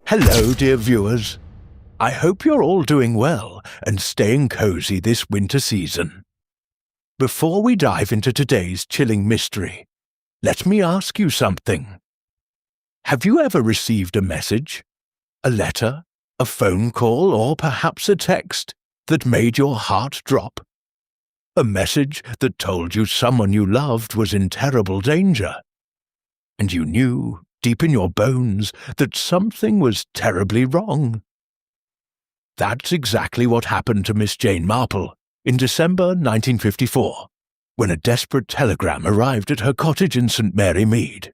Hello, dear viewers. I hope you're all doing well and staying cozy this winter season. Before we dive into today's chilling mystery, let me ask you something. Have you ever received a message, a letter, a phone call, or perhaps a text that made your heart drop? A message that told you someone you loved was in terrible danger, and you knew, deep in your bones, that something was terribly wrong. That's exactly what happened to Miss Jane Marple in December 1954, when a desperate telegram arrived at her cottage in St. Mary Mead.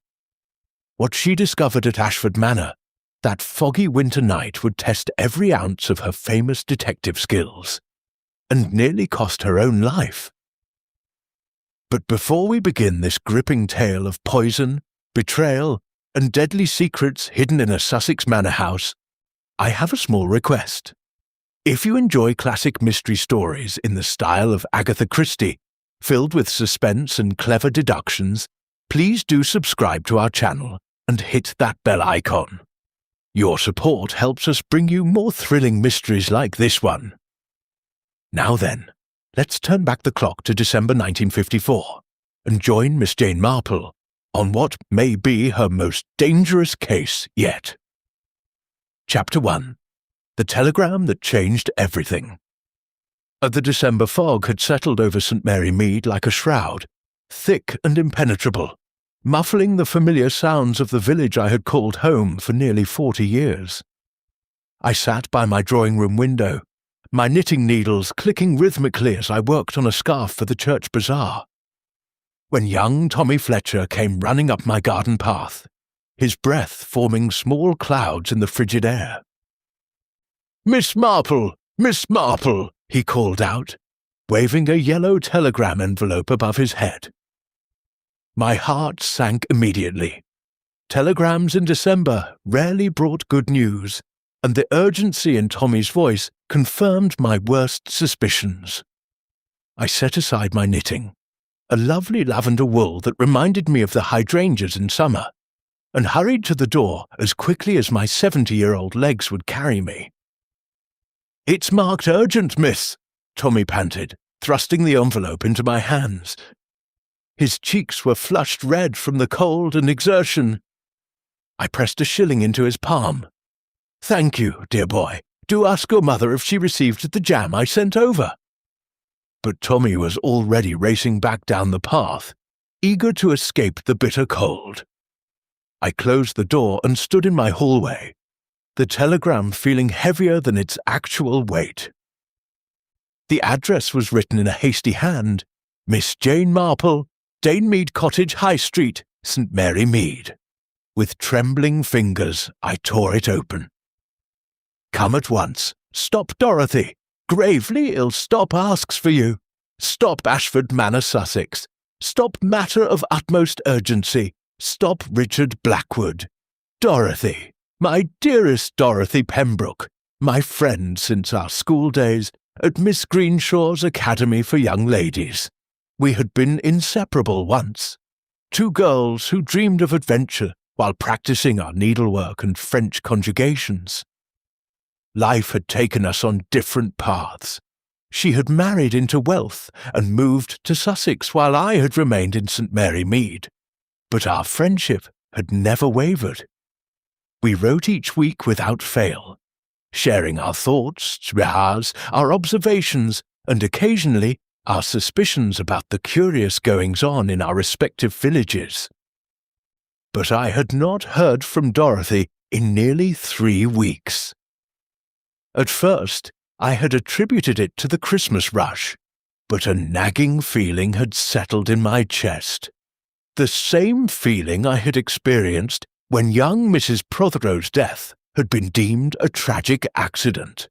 What she discovered at Ashford Manor that foggy winter night would test every ounce of her famous detective skills, and nearly cost her own life. But before we begin this gripping tale of poison, betrayal, and deadly secrets hidden in a Sussex manor house, I have a small request. If you enjoy classic mystery stories in the style of Agatha Christie, filled with suspense and clever deductions, please do subscribe to our channel and hit that bell icon. Your support helps us bring you more thrilling mysteries like this one. Now then, let's turn back the clock to December 1954 and join Miss Jane Marple on what may be her most dangerous case yet. Chapter 1. The Telegram That Changed Everything. The December fog had settled over St. Mary Mead like a shroud, thick and impenetrable, muffling the familiar sounds of the village I had called home for nearly 40 years. I sat by my drawing-room window, my knitting needles clicking rhythmically as I worked on a scarf for the church bazaar, when young Tommy Fletcher came running up my garden path, his breath forming small clouds in the frigid air. "Miss Marple! Miss Marple!" he called out, waving a yellow telegram envelope above his head. My heart sank immediately. Telegrams in December rarely brought good news, and the urgency in Tommy's voice confirmed my worst suspicions. I set aside my knitting, a lovely lavender wool that reminded me of the hydrangeas in summer, and hurried to the door as quickly as my 70-year-old legs would carry me. "It's marked urgent, miss," Tommy panted, thrusting the envelope into my hands. His cheeks were flushed red from the cold and exertion. I pressed a shilling into his palm. "Thank you, dear boy. Do ask your mother if she received the jam I sent over." But Tommy was already racing back down the path, eager to escape the bitter cold. I closed the door and stood in my hallway, the telegram feeling heavier than its actual weight. The address was written in a hasty hand: Miss Jane Marple, Danemead Cottage, High Street, St. Mary Mead. With trembling fingers, I tore it open. "Come at once. Stop Dorothy. Gravely ill stop asks for you. Stop Ashford Manor, Sussex. Stop matter of utmost urgency. Stop Richard Blackwood. Dorothy, my dearest Dorothy Pembroke, my friend since our school days at Miss Greenshaw's Academy for Young Ladies. We had been inseparable once. Two girls who dreamed of adventure while practicing our needlework and French conjugations. Life had taken us on different paths. She had married into wealth and moved to Sussex while I had remained in St. Mary Mead. But our friendship had never wavered. We wrote each week without fail, sharing our thoughts, our observations, and occasionally our suspicions about the curious goings-on in our respective villages. But I had not heard from Dorothy in nearly 3 weeks. At first, I had attributed it to the Christmas rush, but a nagging feeling had settled in my chest. The same feeling I had experienced when young Mrs. Prothero's death had been deemed a tragic accident,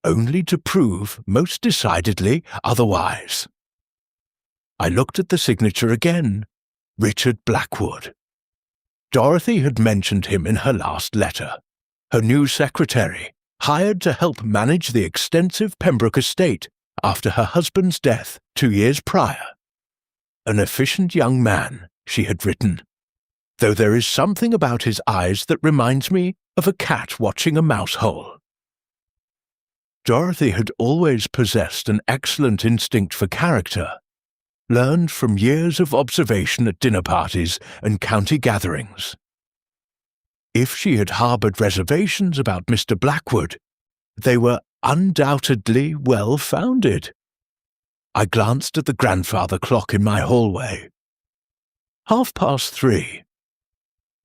only to prove most decidedly otherwise. I looked at the signature again: Richard Blackwood. Dorothy had mentioned him in her last letter. Her new secretary, hired to help manage the extensive Pembroke estate after her husband's death 2 years prior. An efficient young man, she had written. though there is something about his eyes that reminds me of a cat watching a mouse hole. Dorothy had always possessed an excellent instinct for character, learned from years of observation at dinner parties and county gatherings. If she had harboured reservations about Mr. Blackwood, they were undoubtedly well-founded. I glanced at the grandfather clock in my hallway. 3:30.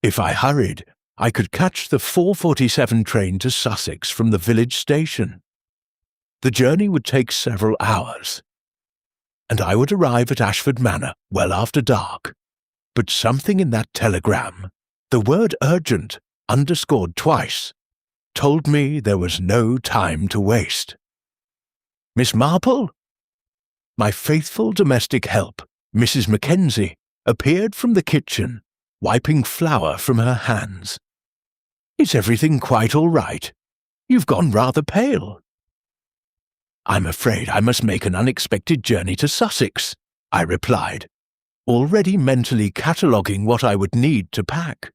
If I hurried, I could catch the 4:47 train to Sussex from the village station. The journey would take several hours, and I would arrive at Ashford Manor well after dark. But something in that telegram, the word urgent, underscored twice, told me there was no time to waste. Miss Marple? My faithful domestic help, Mrs. Mackenzie, appeared from the kitchen, wiping flour from her hands. Is everything quite all right? You've gone rather pale. I'm afraid I must make an unexpected journey to Sussex, I replied, already mentally cataloguing what I would need to pack.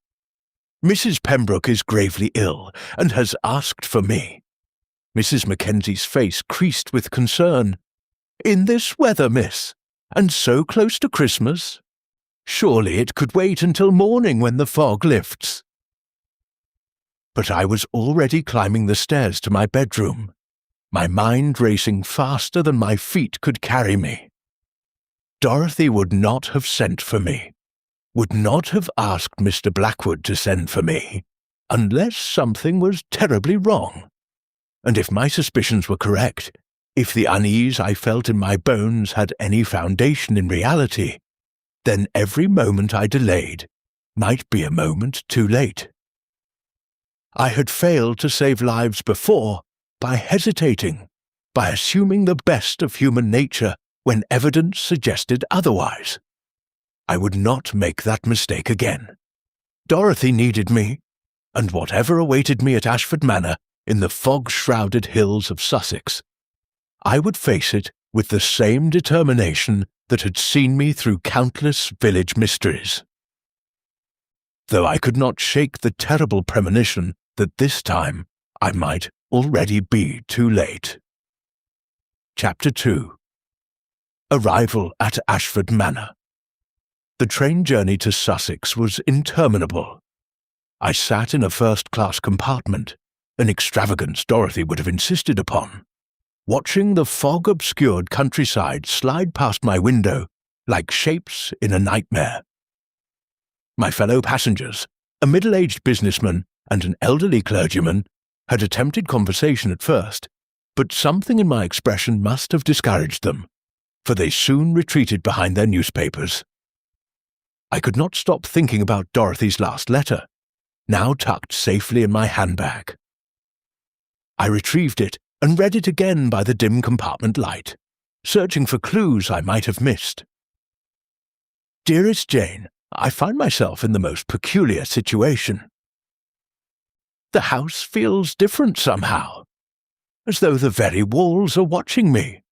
Mrs. Pembroke is gravely ill and has asked for me. Mrs. Mackenzie's face creased with concern. In this weather, miss, and so close to Christmas? Surely it could wait until morning when the fog lifts. But I was already climbing the stairs to my bedroom, my mind racing faster than my feet could carry me. Dorothy would not have sent for me, would not have asked Mr. Blackwood to send for me, unless something was terribly wrong. And if my suspicions were correct, if the unease I felt in my bones had any foundation in reality, then every moment I delayed might be a moment too late. I had failed to save lives before by hesitating, by assuming the best of human nature when evidence suggested otherwise. I would not make that mistake again. Dorothy needed me, and whatever awaited me at Ashford Manor in the fog-shrouded hills of Sussex, I would face it with the same determination that had seen me through countless village mysteries. Though I could not shake the terrible premonition that this time I might already be too late. Chapter 2. Arrival at Ashford Manor. The train journey to Sussex was interminable. I sat in a first-class compartment, an extravagance Dorothy would have insisted upon, watching the fog-obscured countryside slide past my window like shapes in a nightmare. My fellow passengers, a middle-aged businessman and an elderly clergyman, had attempted conversation at first, but something in my expression must have discouraged them, for they soon retreated behind their newspapers. I could not stop thinking about Dorothy's last letter, now tucked safely in my handbag. I retrieved it and read it again by the dim compartment light, searching for clues I might have missed. Dearest Jane, I find myself in the most peculiar situation. The house feels different somehow, as though the very walls are watching me.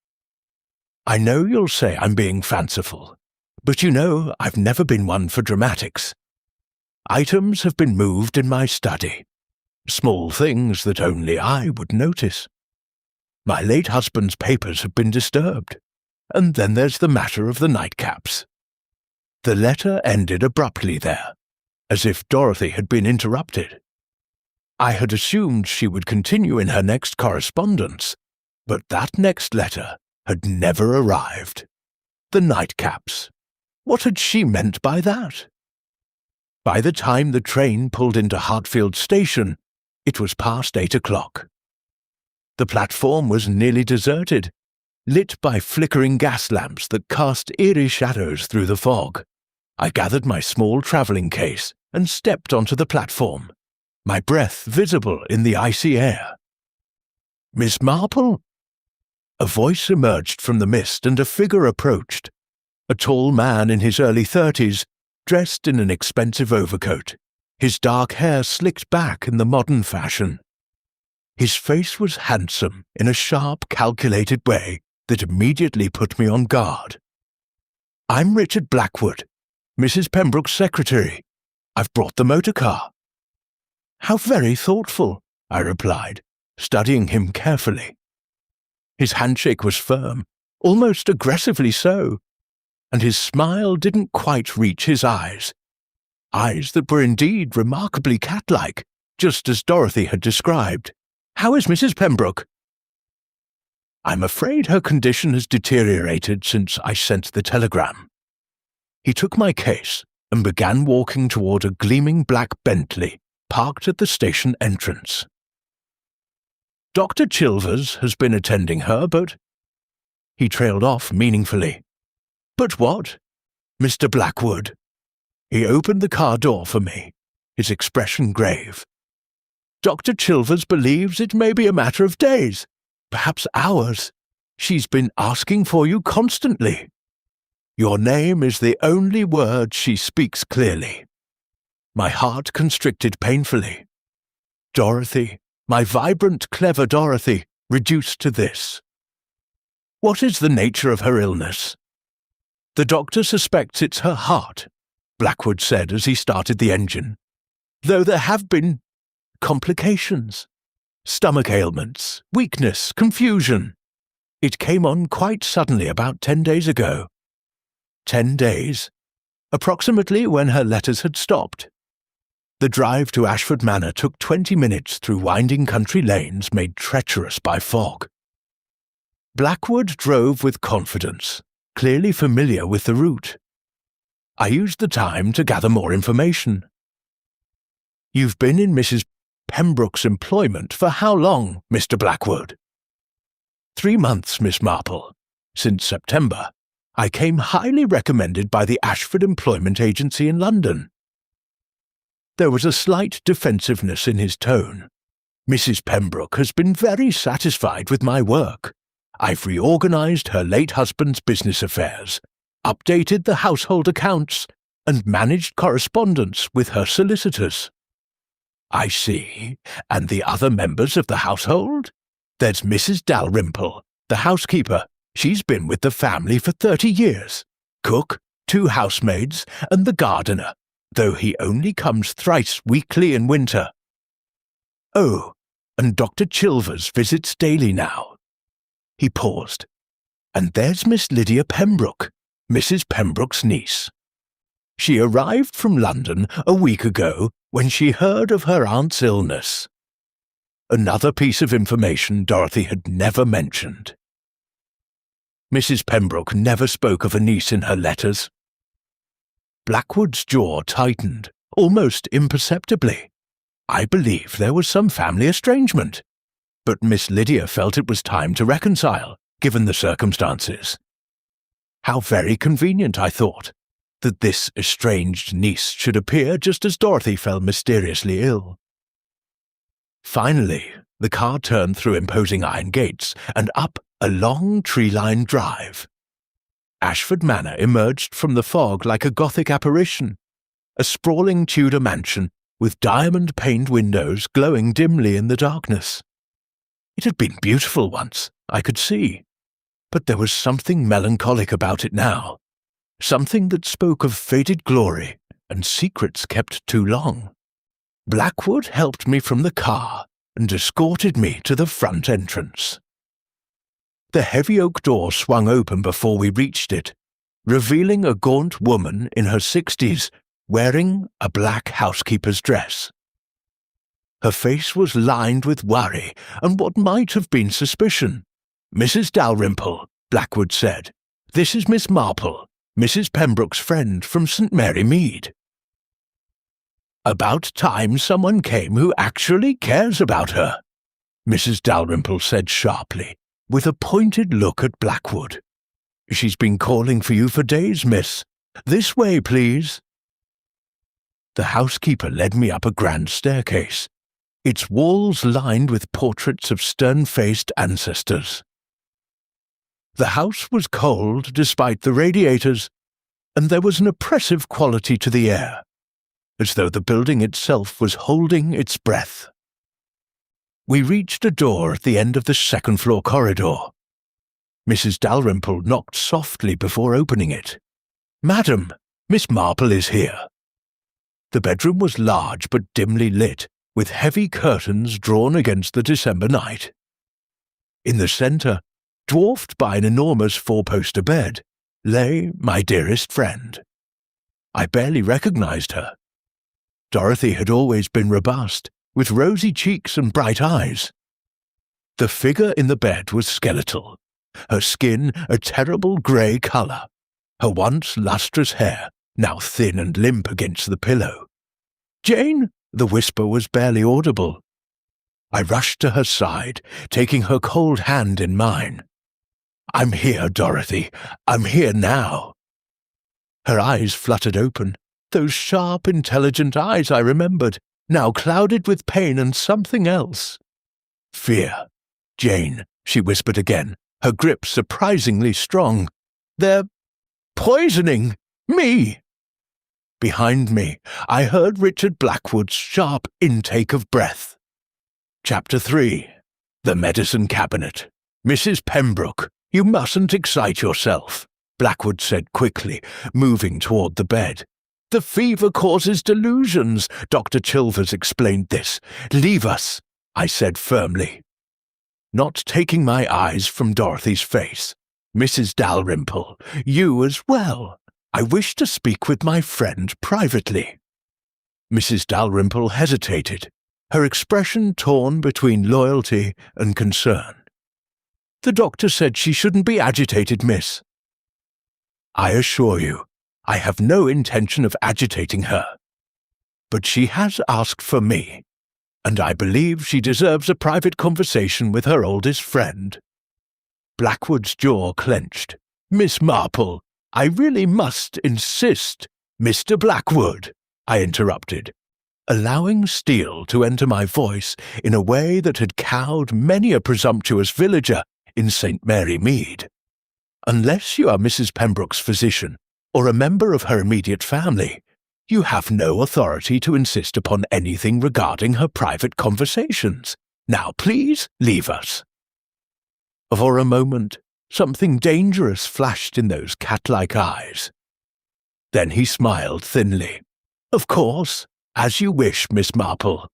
I know you'll say I'm being fanciful, but you know I've never been one for dramatics. Items have been moved in my study, small things that only I would notice. My late husband's papers have been disturbed, and then there's the matter of the nightcaps. The letter ended abruptly there, as if Dorothy had been interrupted. I had assumed she would continue in her next correspondence, but that next letter had never arrived. The nightcaps. What had she meant by that? By the time the train pulled into Hartfield station, it was past 8 o'clock. The platform was nearly deserted, lit by flickering gas lamps that cast eerie shadows through the fog. I gathered my small travelling case and stepped onto the platform, my breath visible in the icy air. Miss Marple? A voice emerged from the mist and a figure approached, a tall man in his early 30s, dressed in an expensive overcoat, his dark hair slicked back in the modern fashion. His face was handsome in a sharp, calculated way that immediately put me on guard. I'm Richard Blackwood, Mrs. Pembroke's secretary. I've brought the motor car." "How very thoughtful," I replied, studying him carefully. His handshake was firm, almost aggressively so, and his smile didn't quite reach his eyes that were indeed remarkably cat-like, just as Dorothy had described. "How is Mrs. Pembroke?" "I'm afraid her condition has deteriorated since I sent the telegram." He took my case and began walking toward a gleaming black Bentley parked at the station entrance. "Dr. Chilvers has been attending her, but—" He trailed off meaningfully. "But what?" "Mr. Blackwood." He opened the car door for me, his expression grave. "Dr. Chilvers believes it may be a matter of days, perhaps hours. She's been asking for you constantly. Your name is the only word she speaks clearly." My heart constricted painfully. Dorothy, my vibrant, clever Dorothy, reduced to this. "What is the nature of her illness?" "The doctor suspects it's her heart," Blackwood said as he started the engine, "though there have been complications. Stomach ailments, weakness, confusion. It came on quite suddenly about 10 days ago." 10 days? Approximately when her letters had stopped. The drive to Ashford Manor took 20 minutes through winding country lanes made treacherous by fog. Blackwood drove with confidence, clearly familiar with the route. I used the time to gather more information. "You've been in Mrs. Pembroke's employment for how long, Mr. Blackwood?" 3 months, Miss Marple. Since September. I came highly recommended by the Ashford Employment Agency in London." There was a slight defensiveness in his tone. "Mrs. Pembroke has been very satisfied with my work. I've reorganized her late husband's business affairs, updated the household accounts, and managed correspondence with her solicitors." "I see. And the other members of the household? There's Mrs. Dalrymple, the housekeeper. She's been with the family for 30 years. Cook, 2 housemaids, and the gardener, though he only comes thrice weekly in winter. Oh, and Dr. Chilvers visits daily now." He paused. "And there's Miss Lydia Pembroke, Mrs. Pembroke's niece. She arrived from London a week ago when she heard of her aunt's illness." Another piece of information Dorothy had never mentioned. Mrs. Pembroke never spoke of a niece in her letters. Blackwood's jaw tightened, almost imperceptibly. I believe there was some family estrangement, but Miss Lydia felt it was time to reconcile, given the circumstances. How very convenient, I thought, that this estranged niece should appear just as Dorothy fell mysteriously ill. Finally, the car turned through imposing iron gates and up a long tree-lined drive. Ashford Manor emerged from the fog like a Gothic apparition, a sprawling Tudor mansion with diamond-paned windows glowing dimly in the darkness. It had been beautiful once, I could see, but there was something melancholic about it now, something that spoke of faded glory and secrets kept too long. Blackwood helped me from the car and escorted me to the front entrance. The heavy oak door swung open before we reached it, revealing a gaunt woman in her 60s wearing a black housekeeper's dress. Her face was lined with worry and what might have been suspicion. "Mrs. Dalrymple," Blackwood said. "This is Miss Marple, Mrs. Pembroke's friend from St. Mary Mead." "About time someone came who actually cares about her," Mrs. Dalrymple said sharply, with a pointed look at Blackwood. "She's been calling for you for days, miss. This way, please." The housekeeper led me up a grand staircase, its walls lined with portraits of stern-faced ancestors. The house was cold despite the radiators, and there was an oppressive quality to the air, as though the building itself was holding its breath. We reached a door at the end of the second-floor corridor. Mrs. Dalrymple knocked softly before opening it. "Madam, Miss Marple is here." The bedroom was large but dimly lit, with heavy curtains drawn against the December night. In the centre, dwarfed by an enormous four-poster bed, lay my dearest friend. I barely recognized her. Dorothy had always been robust, with rosy cheeks and bright eyes. The figure in the bed was skeletal, her skin a terrible grey colour, her once lustrous hair now thin and limp against the pillow. "Jane!" The whisper was barely audible. I rushed to her side, taking her cold hand in mine. "I'm here, Dorothy. I'm here now." Her eyes fluttered open, those sharp, intelligent eyes I remembered, now clouded with pain and something else. "Fear. Jane," she whispered again, her grip surprisingly strong. "They're poisoning me." Behind me, I heard Richard Blackwood's sharp intake of breath. Chapter 3. The Medicine Cabinet. "Mrs. Pembroke, you mustn't excite yourself," Blackwood said quickly, moving toward the bed. "The fever causes delusions. Dr. Chilvers explained this. Leave us," I said firmly. Not taking my eyes from Dorothy's face. "Mrs. Dalrymple, you as well. I wish to speak with my friend privately." Mrs. Dalrymple hesitated, her expression torn between loyalty and concern. "The doctor said she shouldn't be agitated, miss." "I assure you, I have no intention of agitating her. But she has asked for me, and I believe she deserves a private conversation with her oldest friend." Blackwood's jaw clenched. "Miss Marple, I really must insist." "Mr. Blackwood," I interrupted, allowing steel to enter my voice in a way that had cowed many a presumptuous villager in St. Mary Mead. "Unless you are Mrs. Pembroke's physician, or a member of her immediate family, you have no authority to insist upon anything regarding her private conversations. Now please leave us." For a moment, something dangerous flashed in those cat-like eyes. Then he smiled thinly. "Of course, as you wish, Miss Marple.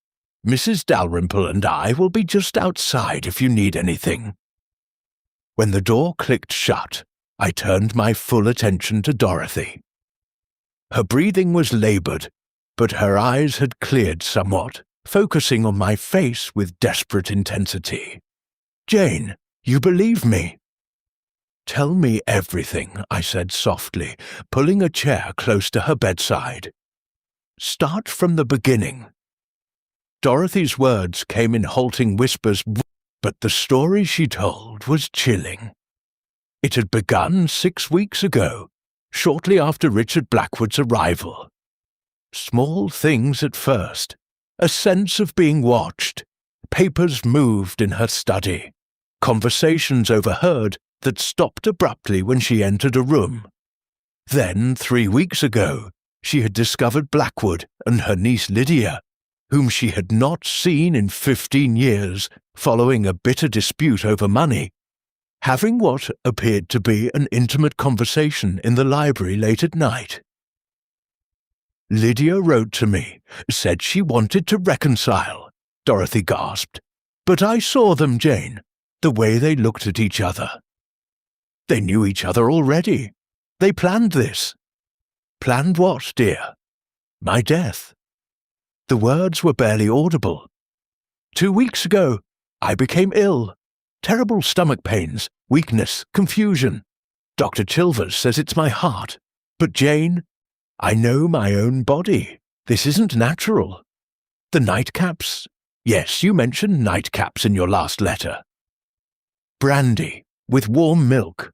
Mrs. Dalrymple and I will be just outside if you need anything." When the door clicked shut, I turned my full attention to Dorothy. Her breathing was laboured, but her eyes had cleared somewhat, focusing on my face with desperate intensity. "Jane, you believe me?" "Tell me everything," I said softly, pulling a chair close to her bedside. "Start from the beginning." Dorothy's words came in halting whispers, but the story she told was chilling. It had begun 6 weeks ago, shortly after Richard Blackwood's arrival. Small things at first, a sense of being watched, papers moved in her study, conversations overheard that stopped abruptly when she entered a room. Then, 3 weeks ago, she had discovered Blackwood and her niece Lydia, whom she had not seen in 15 years, following a bitter dispute over money, having what appeared to be an intimate conversation in the library late at night. "Lydia wrote to me, said she wanted to reconcile," Dorothy gasped. "But I saw them, Jane, the way they looked at each other. They knew each other already. They planned this." "Planned what, dear?" "My death." The words were barely audible. 2 weeks ago, I became ill. Terrible stomach pains, weakness, confusion. Dr. Chilvers says it's my heart. But Jane, I know my own body. This isn't natural. The nightcaps? Yes, you mentioned nightcaps in your last letter. Brandy, with warm milk.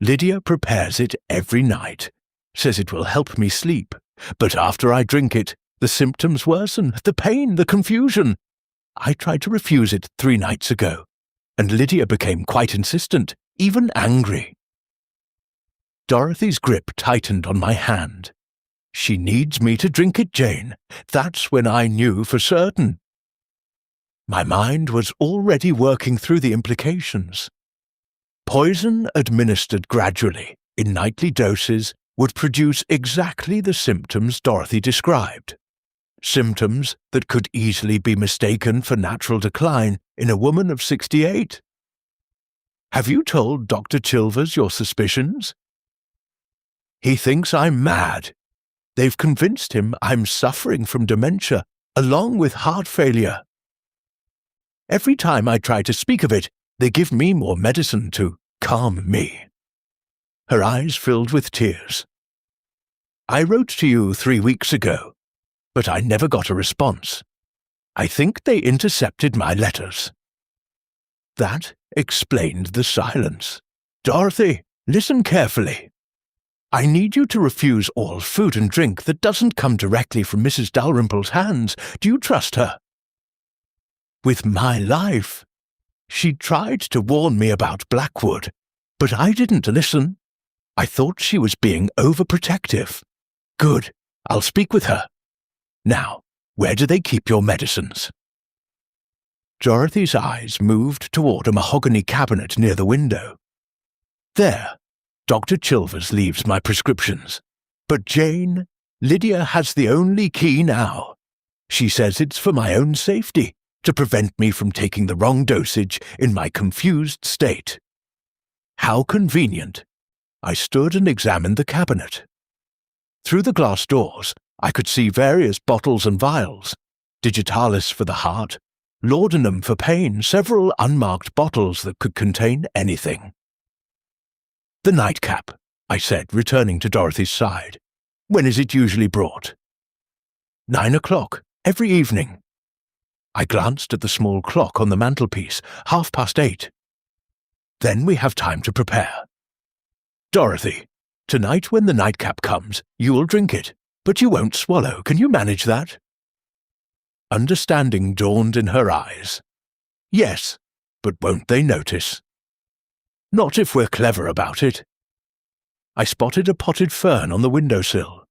Lydia prepares it every night. Says it will help me sleep. But after I drink it, the symptoms worsen, the pain, the confusion. I tried to refuse it 3 nights ago, and Lydia became quite insistent, even angry. Dorothy's grip tightened on my hand. She needs me to drink it, Jane. That's when I knew for certain. My mind was already working through the implications. Poison administered gradually, in nightly doses, would produce exactly the symptoms Dorothy described. symptoms that could easily be mistaken for natural decline in a woman of 68. Have you told Dr. Chilvers your suspicions? He thinks I'm mad. They've convinced him I'm suffering from dementia, along with heart failure. Every time I try to speak of it, they give me more medicine to calm me. Her eyes filled with tears. I wrote to you 3 weeks ago, but I never got a response. I think they intercepted my letters. That explained the silence. Dorothy, listen carefully. I need you to refuse all food and drink that doesn't come directly from Mrs. Dalrymple's hands. Do you trust her? With my life. She tried to warn me about Blackwood, but I didn't listen. I thought she was being overprotective. Good, I'll speak with her. Now, where do they keep your medicines? Dorothy's eyes moved toward a mahogany cabinet near the window. There, Dr. Chilvers leaves my prescriptions. But Jane, Lydia has the only key now. She says it's for my own safety, to prevent me from taking the wrong dosage in my confused state. How convenient. I stood and examined the cabinet. Through the glass doors, I could see various bottles and vials, digitalis for the heart, laudanum for pain, several unmarked bottles that could contain anything. The nightcap, I said, returning to Dorothy's side. When is it usually brought? 9 o'clock, every evening. I glanced at the small clock on the mantelpiece, 8:30. Then we have time to prepare. Dorothy, tonight when the nightcap comes, you will drink it, but you won't swallow. Can you manage that? Understanding dawned in her eyes. Yes, but won't they notice? Not if we're clever about it. I spotted a potted fern on the windowsill.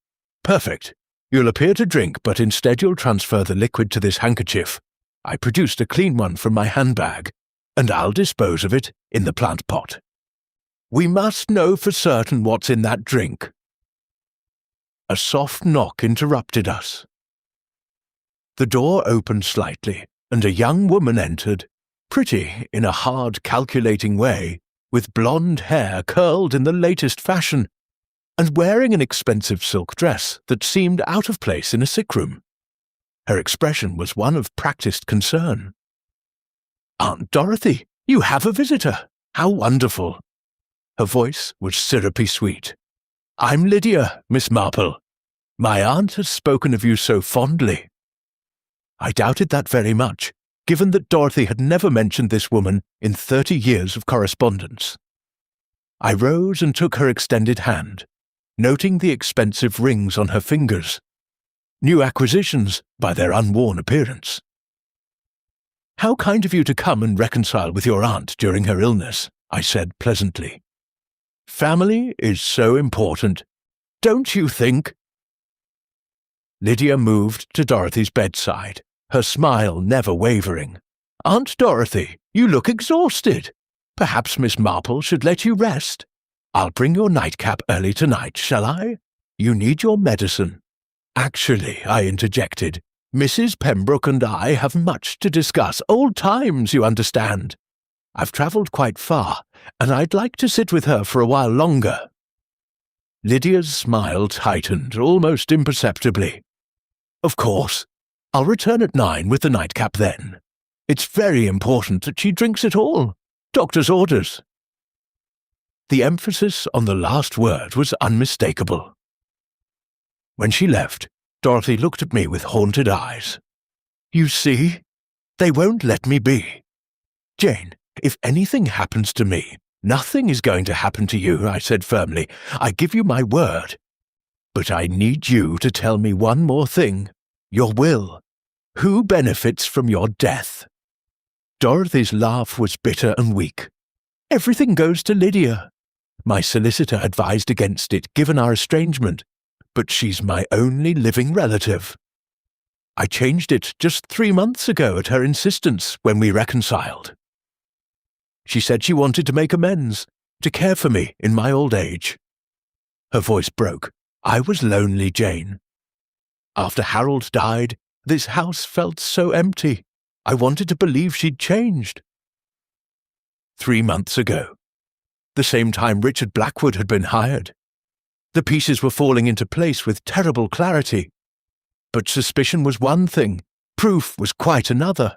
Perfect. You'll appear to drink, but instead you'll transfer the liquid to this handkerchief. I produced a clean one from my handbag, and I'll dispose of it in the plant pot. We must know for certain what's in that drink. A soft knock interrupted us. The door opened slightly, and a young woman entered, pretty in a hard, calculating way, with blonde hair curled in the latest fashion, and wearing an expensive silk dress that seemed out of place in a sick room. Her expression was one of practiced concern. Aunt Dorothy, you have a visitor. How wonderful. Her voice was syrupy sweet. I'm Lydia, Miss Marple. My aunt has spoken of you so fondly. I doubted that very much, given that Dorothy had never mentioned this woman in 30 years of correspondence. I rose and took her extended hand, noting the expensive rings on her fingers, new acquisitions by their unworn appearance. How kind of you to come and reconcile with your aunt during her illness, I said pleasantly. Family is so important, don't you think? Lydia moved to Dorothy's bedside, her smile never wavering. Aunt Dorothy, you look exhausted. Perhaps Miss Marple should let you rest. I'll bring your nightcap early tonight, shall I? You need your medicine. Actually, I interjected, Mrs. Pembroke and I have much to discuss. Old times, you understand. I've travelled quite far, and I'd like to sit with her for a while longer. Lydia's smile tightened almost imperceptibly. Of course. I'll return at 9 with the nightcap then. It's very important that she drinks it all. Doctor's orders. The emphasis on the last word was unmistakable. When she left, Dorothy looked at me with haunted eyes. You see, they won't let me be. Jane, if anything happens to me, nothing is going to happen to you, I said firmly. I give you my word. But I need you to tell me one more thing. Your will. Who benefits from your death? Dorothy's laugh was bitter and weak. Everything goes to Lydia. My solicitor advised against it, given our estrangement, but she's my only living relative. I changed it just 3 months ago at her insistence when we reconciled. She said she wanted to make amends, to care for me in my old age. Her voice broke. I was lonely, Jane. After Harold died, this house felt so empty. I wanted to believe she'd changed. 3 months ago, the same time Richard Blackwood had been hired. The pieces were falling into place with terrible clarity. But suspicion was one thing, proof was quite another.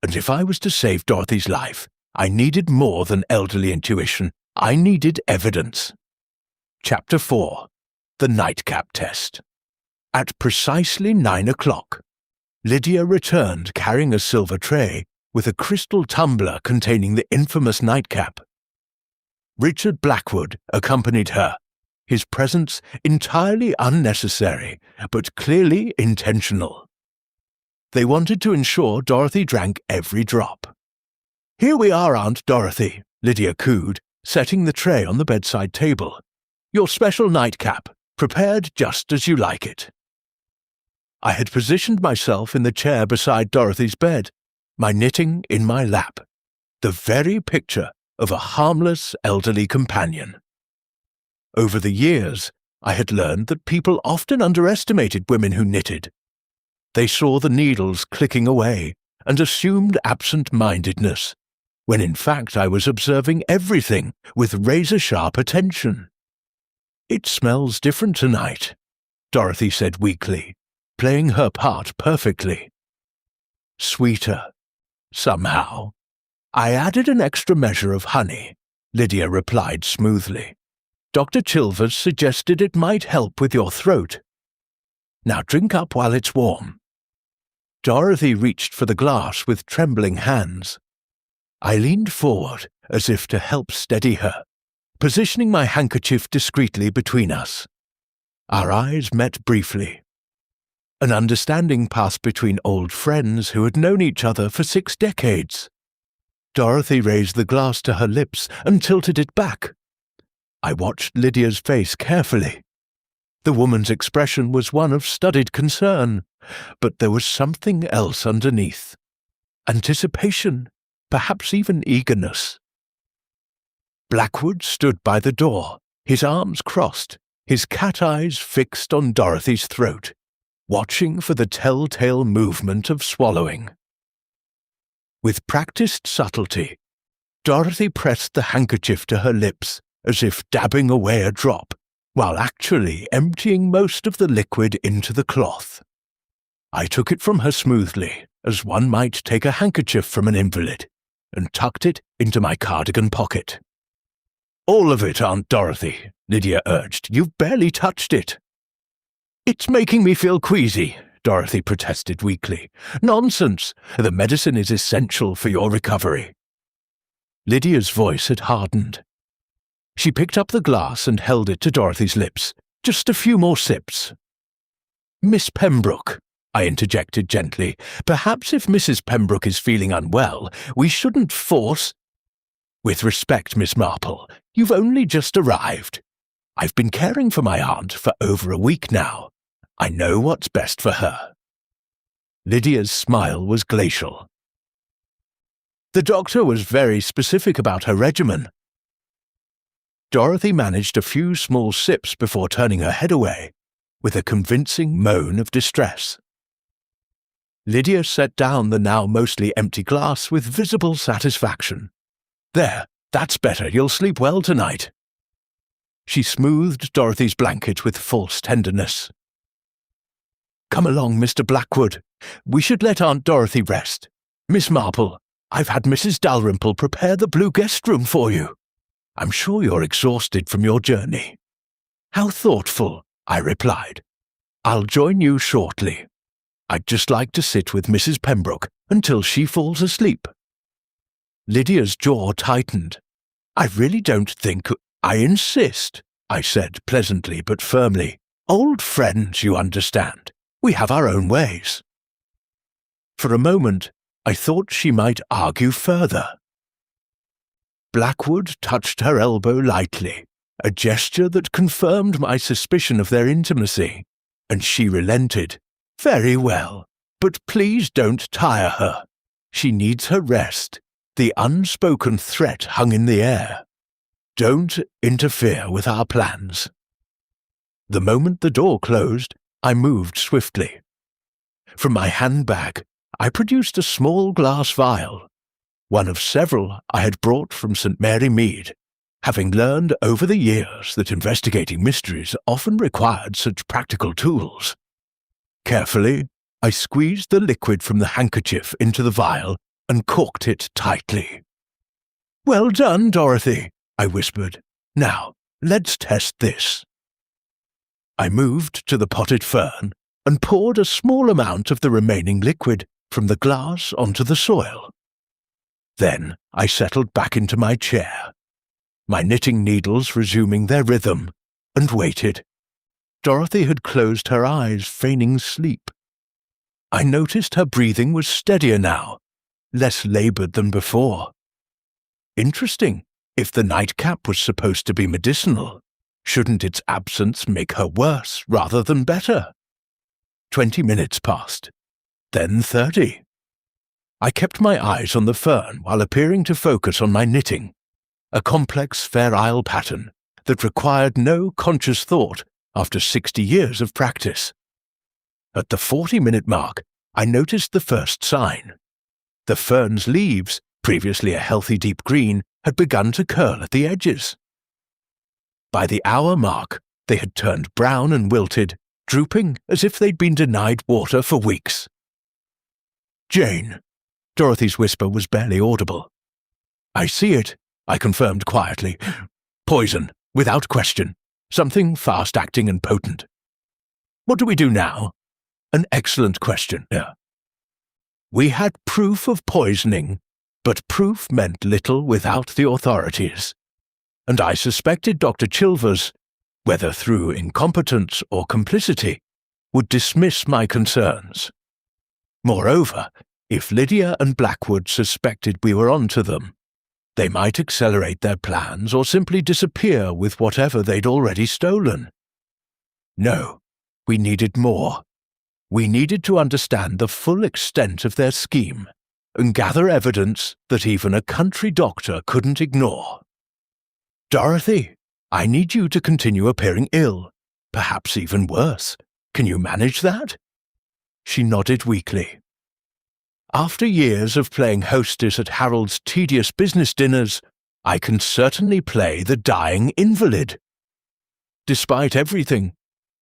And if I was to save Dorothy's life, I needed more than elderly intuition. I needed evidence. Chapter 4. The Nightcap Test. At precisely 9 o'clock, Lydia returned carrying a silver tray with a crystal tumbler containing the infamous nightcap. Richard Blackwood accompanied her, his presence entirely unnecessary, but clearly intentional. They wanted to ensure Dorothy drank every drop. "Here we are, Aunt Dorothy," Lydia cooed, setting the tray on the bedside table. "Your special nightcap, prepared just as you like it." I had positioned myself in the chair beside Dorothy's bed, my knitting in my lap, the very picture of a harmless elderly companion. Over the years, I had learned that people often underestimated women who knitted. They saw the needles clicking away and assumed absent-mindedness, when in fact I was observing everything with razor-sharp attention. "It smells different tonight," Dorothy said weakly, playing her part perfectly. "Sweeter, somehow. I added an extra measure of honey," Lydia replied smoothly. "Dr. Chilvers suggested it might help with your throat. Now drink up while it's warm." Dorothy reached for the glass with trembling hands. I leaned forward as if to help steady her, positioning my handkerchief discreetly between us. Our eyes met briefly. An understanding passed between old friends who had known each other for 6 decades. Dorothy raised the glass to her lips and tilted it back. I watched Lydia's face carefully. The woman's expression was one of studied concern, but there was something else underneath. Anticipation, perhaps even eagerness. Blackwood stood by the door, his arms crossed, his cat eyes fixed on Dorothy's throat, watching for the telltale movement of swallowing. With practiced subtlety, Dorothy pressed the handkerchief to her lips as if dabbing away a drop, while actually emptying most of the liquid into the cloth. I took it from her smoothly, as one might take a handkerchief from an invalid, and tucked it into my cardigan pocket. "All of it, Aunt Dorothy," Lydia urged. "You've barely touched it." "It's making me feel queasy," Dorothy protested weakly. "Nonsense! The medicine is essential for your recovery." Lydia's voice had hardened. She picked up the glass and held it to Dorothy's lips. "Just a few more sips." "Miss Pembroke," I interjected gently, "perhaps if Mrs. Pembroke is feeling unwell, we shouldn't force—" "With respect, Miss Marple, you've only just arrived. I've been caring for my aunt for over a week now. I know what's best for her." Lydia's smile was glacial. "The doctor was very specific about her regimen." Dorothy managed a few small sips before turning her head away, with a convincing moan of distress. Lydia set down the now mostly empty glass with visible satisfaction. "There, that's better. You'll sleep well tonight." She smoothed Dorothy's blanket with false tenderness. "Come along, Mr. Blackwood. We should let Aunt Dorothy rest. Miss Marple, I've had Mrs. Dalrymple prepare the blue guest room for you. I'm sure you're exhausted from your journey." "How thoughtful," I replied. "I'll join you shortly. I'd just like to sit with Mrs. Pembroke until she falls asleep." Lydia's jaw tightened. "I really don't think—" "I insist," I said pleasantly but firmly. "Old friends, you understand. We have our own ways." For a moment, I thought she might argue further. Blackwood touched her elbow lightly, a gesture that confirmed my suspicion of their intimacy, and she relented. "Very well, but please don't tire her. She needs her rest." The unspoken threat hung in the air. "Don't interfere with our plans." The moment the door closed, I moved swiftly. From my handbag, I produced a small glass vial, one of several I had brought from St. Mary Mead, having learned over the years that investigating mysteries often required such practical tools. Carefully, I squeezed the liquid from the handkerchief into the vial and corked it tightly. "Well done, Dorothy," I whispered. "Now, let's test this." I moved to the potted fern and poured a small amount of the remaining liquid from the glass onto the soil. Then I settled back into my chair, my knitting needles resuming their rhythm, and waited. Dorothy had closed her eyes, feigning sleep. I noticed her breathing was steadier now, less laboured than before. Interesting. If the nightcap was supposed to be medicinal, shouldn't its absence make her worse rather than better? 20 minutes passed, then 30. I kept my eyes on the fern while appearing to focus on my knitting, a complex Fair Isle pattern that required no conscious thought after 60 years of practice. At the 40-minute mark, I noticed the first sign. The fern's leaves, previously a healthy deep green, had begun to curl at the edges. By the hour mark, they had turned brown and wilted, drooping as if they'd been denied water for weeks. "Jane," Dorothy's whisper was barely audible. "I see it," I confirmed quietly. "Poison, without question. Something fast-acting and potent. What do we do now?" "An excellent question. We had proof of poisoning, but proof meant little without the authorities. And I suspected Dr. Chilvers, whether through incompetence or complicity, would dismiss my concerns. Moreover, if Lydia and Blackwood suspected we were onto them, they might accelerate their plans or simply disappear with whatever they'd already stolen. No, we needed more. We needed to understand the full extent of their scheme and gather evidence that even a country doctor couldn't ignore. "Dorothy, I need you to continue appearing ill, perhaps even worse. Can you manage that?" She nodded weakly. "After years of playing hostess at Harold's tedious business dinners, I can certainly play the dying invalid." Despite everything,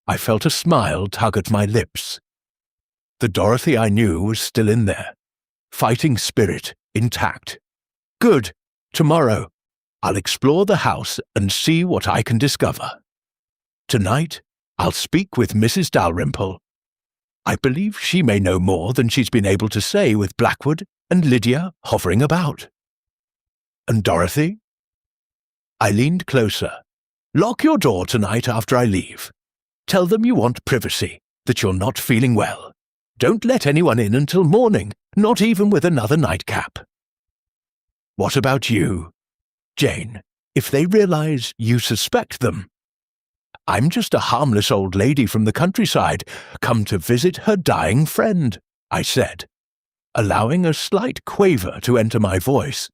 I felt a smile tug at my lips. The Dorothy I knew was still in there, fighting spirit intact. "Good. Tomorrow, I'll explore the house and see what I can discover. Tonight, I'll speak with Mrs. Dalrymple. I believe she may know more than she's been able to say with Blackwood and Lydia hovering about. And Dorothy?" I leaned closer. "Lock your door tonight after I leave. Tell them you want privacy, that you're not feeling well. Don't let anyone in until morning, not even with another nightcap." "What about you? Jane, if they realize you suspect them?" "I'm just a harmless old lady from the countryside, come to visit her dying friend," I said, allowing a slight quaver to enter my voice,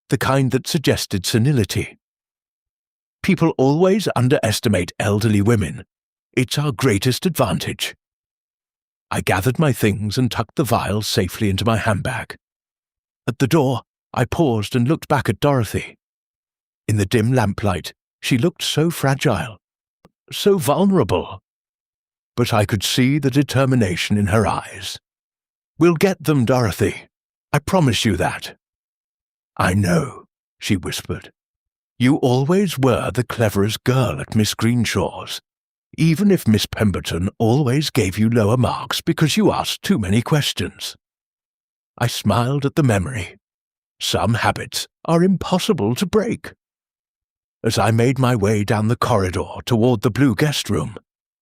the kind that suggested senility. People always underestimate elderly women. It's our greatest advantage. I gathered my things and tucked the vial safely into my handbag. At the door, I paused and looked back at Dorothy. In the dim lamplight, she looked so fragile, so vulnerable. But I could see the determination in her eyes. "We'll get them, Dorothy. I promise you that." "I know," she whispered. "You always were the cleverest girl at Miss Greenshaw's, even if Miss Pemberton always gave you lower marks because you asked too many questions." I smiled at the memory. Some habits are impossible to break. As I made my way down the corridor toward the blue guest room,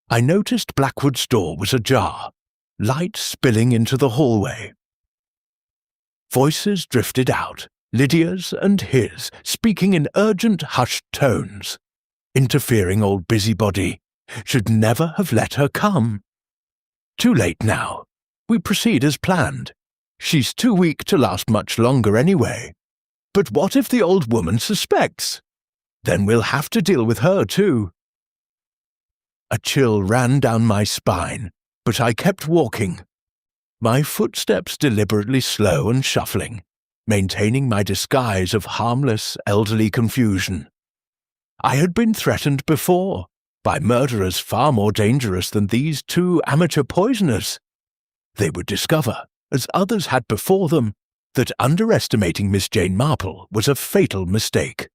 I noticed Blackwood's door was ajar, light spilling into the hallway. Voices drifted out, Lydia's and his, speaking in urgent, hushed tones. Interfering old busybody. Should never have let her come. Too late now. We proceed as planned. She's too weak to last much longer anyway. But what if the old woman suspects? Then we'll have to deal with her too. A chill ran down my spine, but I kept walking, my footsteps deliberately slow and shuffling, maintaining my disguise of harmless elderly confusion. I had been threatened before, by murderers far more dangerous than these two amateur poisoners. They would discover, as others had before them, that underestimating Miss Jane Marple was a fatal mistake.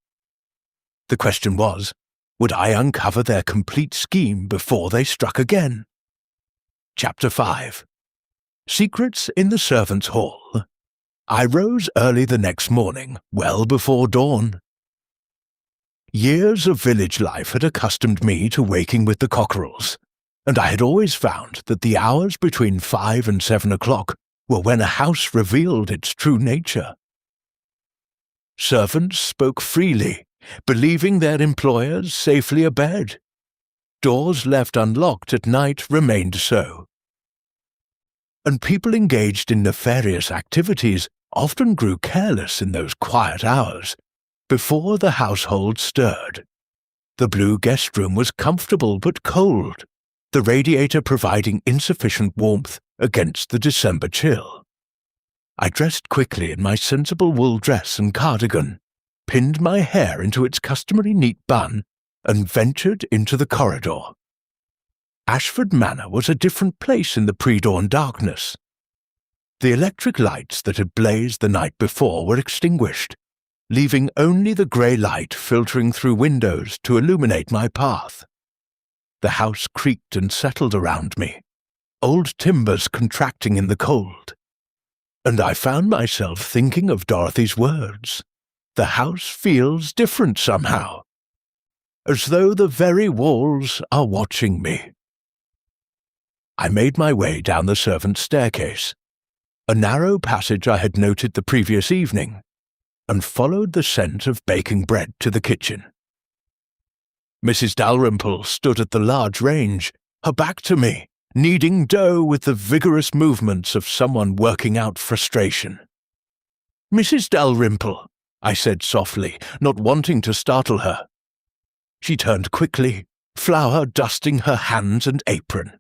The question was, would I uncover their complete scheme before they struck again? Chapter 5. Secrets in the Servants' Hall. I rose early the next morning, well before dawn. Years of village life had accustomed me to waking with the cockerels, and I had always found that the hours between 5 and 7 o'clock were when a house revealed its true nature. Servants spoke freely, believing their employers safely abed. Doors left unlocked at night remained so. And people engaged in nefarious activities often grew careless in those quiet hours, before the household stirred. The blue guest room was comfortable but cold, the radiator providing insufficient warmth against the December chill. I dressed quickly in my sensible wool dress and cardigan, pinned my hair into its customary neat bun, and ventured into the corridor. Ashford Manor was a different place in the pre-dawn darkness. The electric lights that had blazed the night before were extinguished, leaving only the grey light filtering through windows to illuminate my path. The house creaked and settled around me, old timbers contracting in the cold. And I found myself thinking of Dorothy's words. The house feels different somehow, as though the very walls are watching me. I made my way down the servants' staircase, a narrow passage I had noted the previous evening, and followed the scent of baking bread to the kitchen. Mrs. Dalrymple stood at the large range, her back to me, kneading dough with the vigorous movements of someone working out frustration. "Mrs. Dalrymple," I said softly, not wanting to startle her. She turned quickly, flour dusting her hands and apron.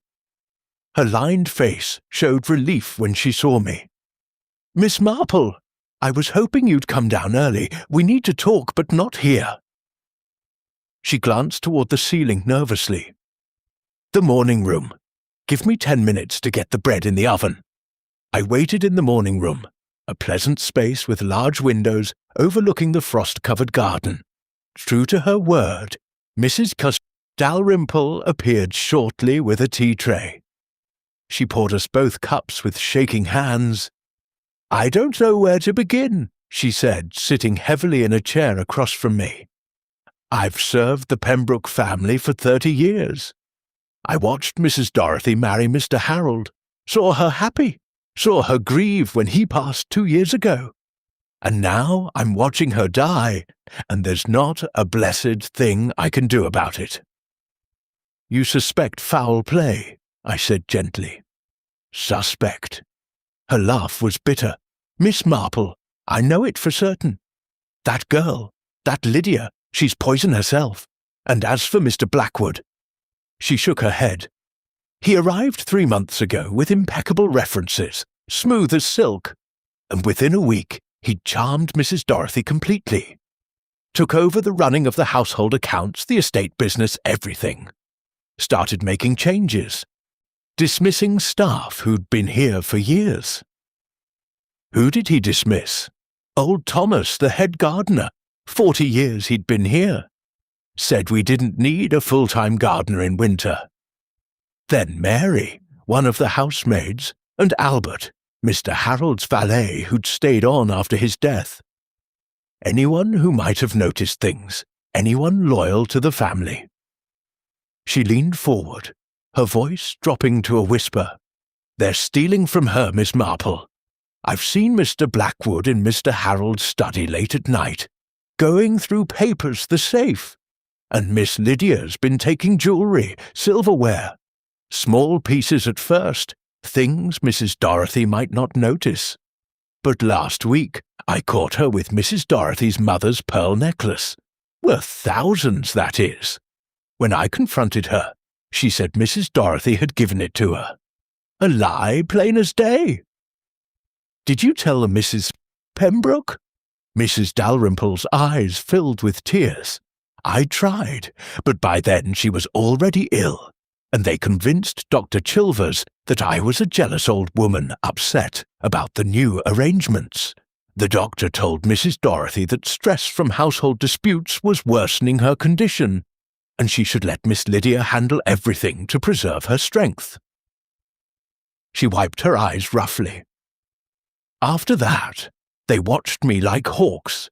Her lined face showed relief when she saw me. "Miss Marple, I was hoping you'd come down early. We need to talk, but not here." She glanced toward the ceiling nervously. "The morning room. Give me 10 minutes to get the bread in the oven." I waited in the morning room, a pleasant space with large windows overlooking the frost-covered garden. True to her word, Mrs. Dalrymple appeared shortly with a tea tray. She poured us both cups with shaking hands. "I don't know where to begin," she said, sitting heavily in a chair across from me. "I've served the Pembroke family for 30 years. I watched Mrs. Dorothy marry Mr. Harold, saw her happy, saw her grieve when he passed 2 years ago. And now I'm watching her die, and there's not a blessed thing I can do about it." "You suspect foul play," I said gently. "Suspect." Her laugh was bitter. "Miss Marple, I know it for certain. That girl, that Lydia, she's poison herself. And as for Mr. Blackwood—" She shook her head. "He arrived 3 months ago with impeccable references, smooth as silk, and within a week he'd charmed Mrs. Dorothy completely. Took over the running of the household accounts, the estate business, everything. Started making changes. Dismissing staff who'd been here for years." "Who did he dismiss?" "Old Thomas, the head gardener. 40 years he'd been here. Said we didn't need a full-time gardener in winter. Then Mary, one of the housemaids, and Albert, Mr. Harold's valet who'd stayed on after his death. Anyone who might have noticed things, anyone loyal to the family." She leaned forward, her voice dropping to a whisper. "They're stealing from her, Miss Marple. I've seen Mr. Blackwood in Mr. Harold's study late at night, going through papers, the safe. And Miss Lydia's been taking jewellery, silverware. Small pieces at first, things Mrs. Dorothy might not notice. But last week I caught her with Mrs. Dorothy's mother's pearl necklace. Worth thousands, that is. When I confronted her, She said Mrs. Dorothy had given it to her. A lie, plain as day. Did you tell Mrs. Pembroke? Mrs. Dalrymple's eyes filled with tears. I tried, but by then she was already ill, and they convinced Dr. Chilvers that I was a jealous old woman upset about the new arrangements. The doctor told Mrs. Dorothy that stress from household disputes was worsening her condition, and she should let Miss Lydia handle everything to preserve her strength. She wiped her eyes roughly. After that, they watched me like hawks,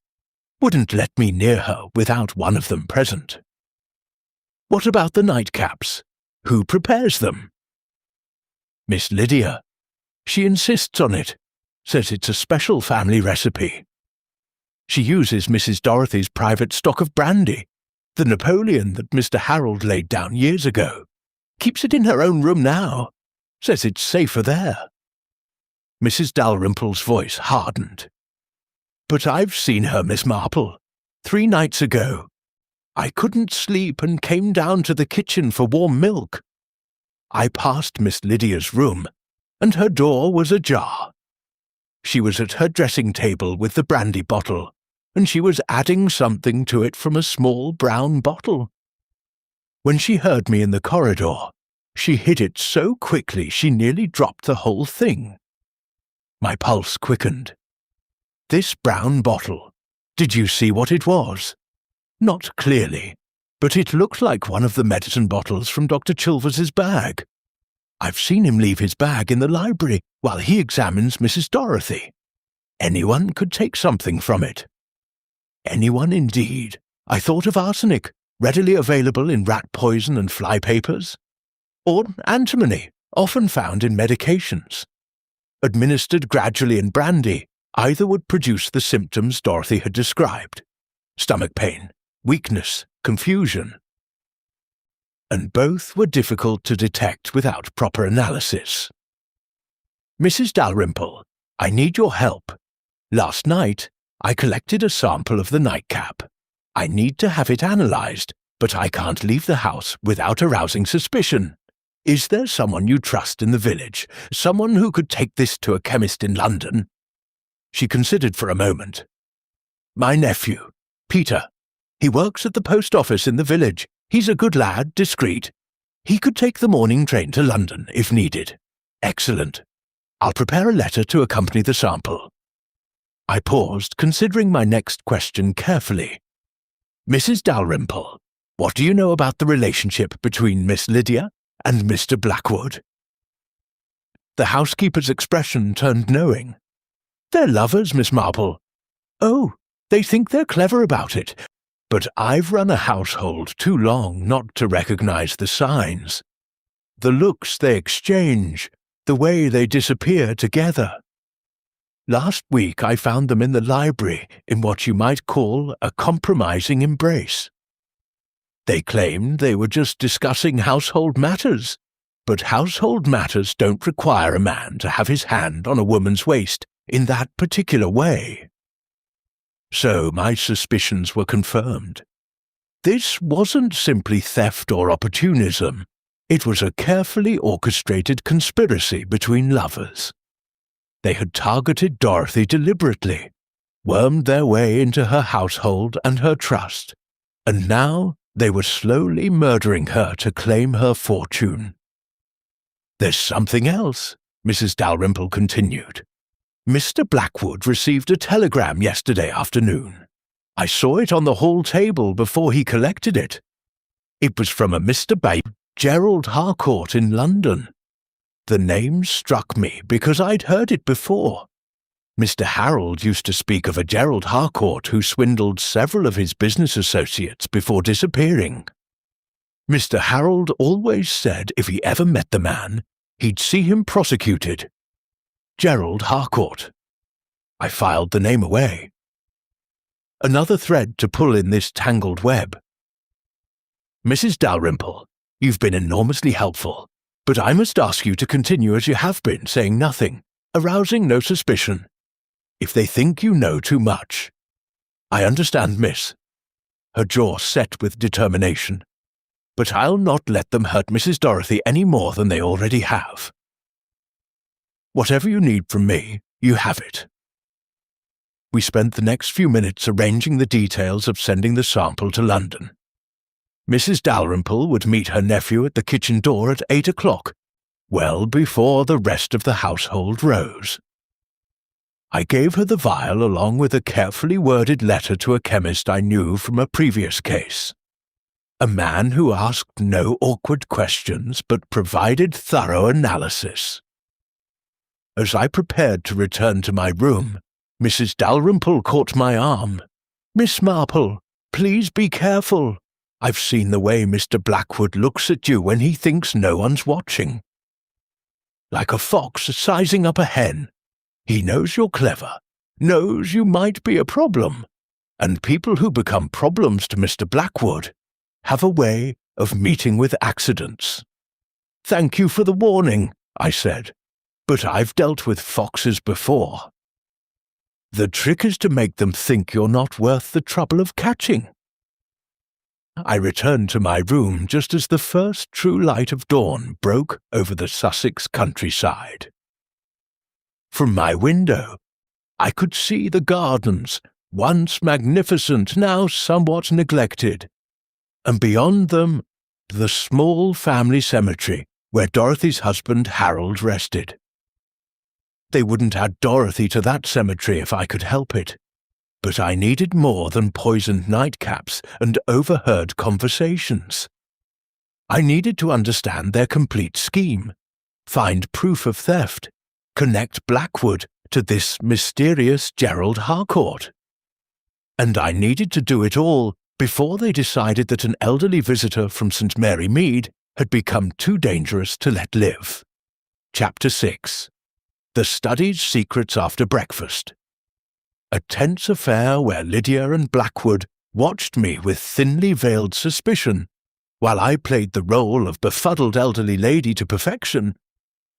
wouldn't let me near her without one of them present. What about the nightcaps? Who prepares them? Miss Lydia. She insists on it, says it's a special family recipe. She uses Mrs. Dorothy's private stock of brandy, the Napoleon that Mr. Harold laid down years ago. Keeps it in her own room now, says it's safer there. Mrs. Dalrymple's voice hardened. But I've seen her, Miss Marple, 3 nights ago. I couldn't sleep and came down to the kitchen for warm milk. I passed Miss Lydia's room, and her door was ajar. She was at her dressing table with the brandy bottle, and she was adding something to it from a small brown bottle. When she heard me in the corridor, she hid it so quickly she nearly dropped the whole thing. My pulse quickened. This brown bottle, did you see what it was? Not clearly, but it looked like one of the medicine bottles from Dr. Chilvers's bag. I've seen him leave his bag in the library while he examines Mrs. Dorothy. Anyone could take something from it. Anyone indeed. I thought of arsenic, readily available in rat poison and fly papers. Or antimony, often found in medications. Administered gradually in brandy, either would produce the symptoms Dorothy had described: stomach pain, weakness, confusion. And both were difficult to detect without proper analysis. Mrs. Dalrymple, I need your help. Last night, I collected a sample of the nightcap. I need to have it analyzed, but I can't leave the house without arousing suspicion. Is there someone you trust in the village, someone who could take this to a chemist in London? She considered for a moment. My nephew, Peter. He works at the post office in the village. He's a good lad, discreet. He could take the morning train to London if needed. Excellent. I'll prepare a letter to accompany the sample. I paused, considering my next question carefully. Mrs. Dalrymple, what do you know about the relationship between Miss Lydia and Mr. Blackwood? The housekeeper's expression turned knowing. They're lovers, Miss Marple. Oh, they think they're clever about it, but I've run a household too long not to recognize the signs. The looks they exchange, the way they disappear together. Last week I found them in the library in what you might call a compromising embrace. They claimed they were just discussing household matters, but household matters don't require a man to have his hand on a woman's waist in that particular way. So my suspicions were confirmed. This wasn't simply theft or opportunism. It was a carefully orchestrated conspiracy between lovers. They had targeted Dorothy deliberately, wormed their way into her household and her trust, and now they were slowly murdering her to claim her fortune. There's something else, Mrs. Dalrymple continued. Mr. Blackwood received a telegram yesterday afternoon. I saw it on the hall table before he collected it. It was from a Mr. Gerald Harcourt in London. The name struck me because I'd heard it before. Mr. Harold used to speak of a Gerald Harcourt who swindled several of his business associates before disappearing. Mr. Harold always said if he ever met the man, he'd see him prosecuted. Gerald Harcourt. I filed the name away. Another thread to pull in this tangled web. Mrs. Dalrymple, you've been enormously helpful, but I must ask you to continue as you have been, saying nothing, arousing no suspicion. If they think you know too much. I understand, miss. Her jaw set with determination. but I'll not let them hurt Mrs. Dorothy any more than they already have. Whatever you need from me, you have it." We spent the next few minutes arranging the details of sending the sample to London. Mrs. Dalrymple would meet her nephew at the kitchen door at 8 o'clock, well before the rest of the household rose. I gave her the vial along with a carefully worded letter to a chemist I knew from a previous case. A man who asked no awkward questions but provided thorough analysis. As I prepared to return to my room, Mrs. Dalrymple caught my arm. "Miss Marple, please be careful. I've seen the way Mr. Blackwood looks at you when he thinks no one's watching. Like a fox sizing up a hen. He knows you're clever, knows you might be a problem, and people who become problems to Mr. Blackwood have a way of meeting with accidents." "Thank you for the warning," I said, "but I've dealt with foxes before. The trick is to make them think you're not worth the trouble of catching." I returned to my room just as the first true light of dawn broke over the Sussex countryside. From my window, I could see the gardens, once magnificent, now somewhat neglected, and beyond them, the small family cemetery where Dorothy's husband Harold rested. They wouldn't add Dorothy to that cemetery if I could help it, but I needed more than poisoned nightcaps and overheard conversations. I needed to understand their complete scheme, find proof of theft, connect Blackwood to this mysterious Gerald Harcourt. And I needed to do it all before they decided that an elderly visitor from St. Mary Mead had become too dangerous to let live. Chapter 6. The Study's Secrets After Breakfast. A tense affair where Lydia and Blackwood watched me with thinly veiled suspicion, while I played the role of befuddled elderly lady to perfection.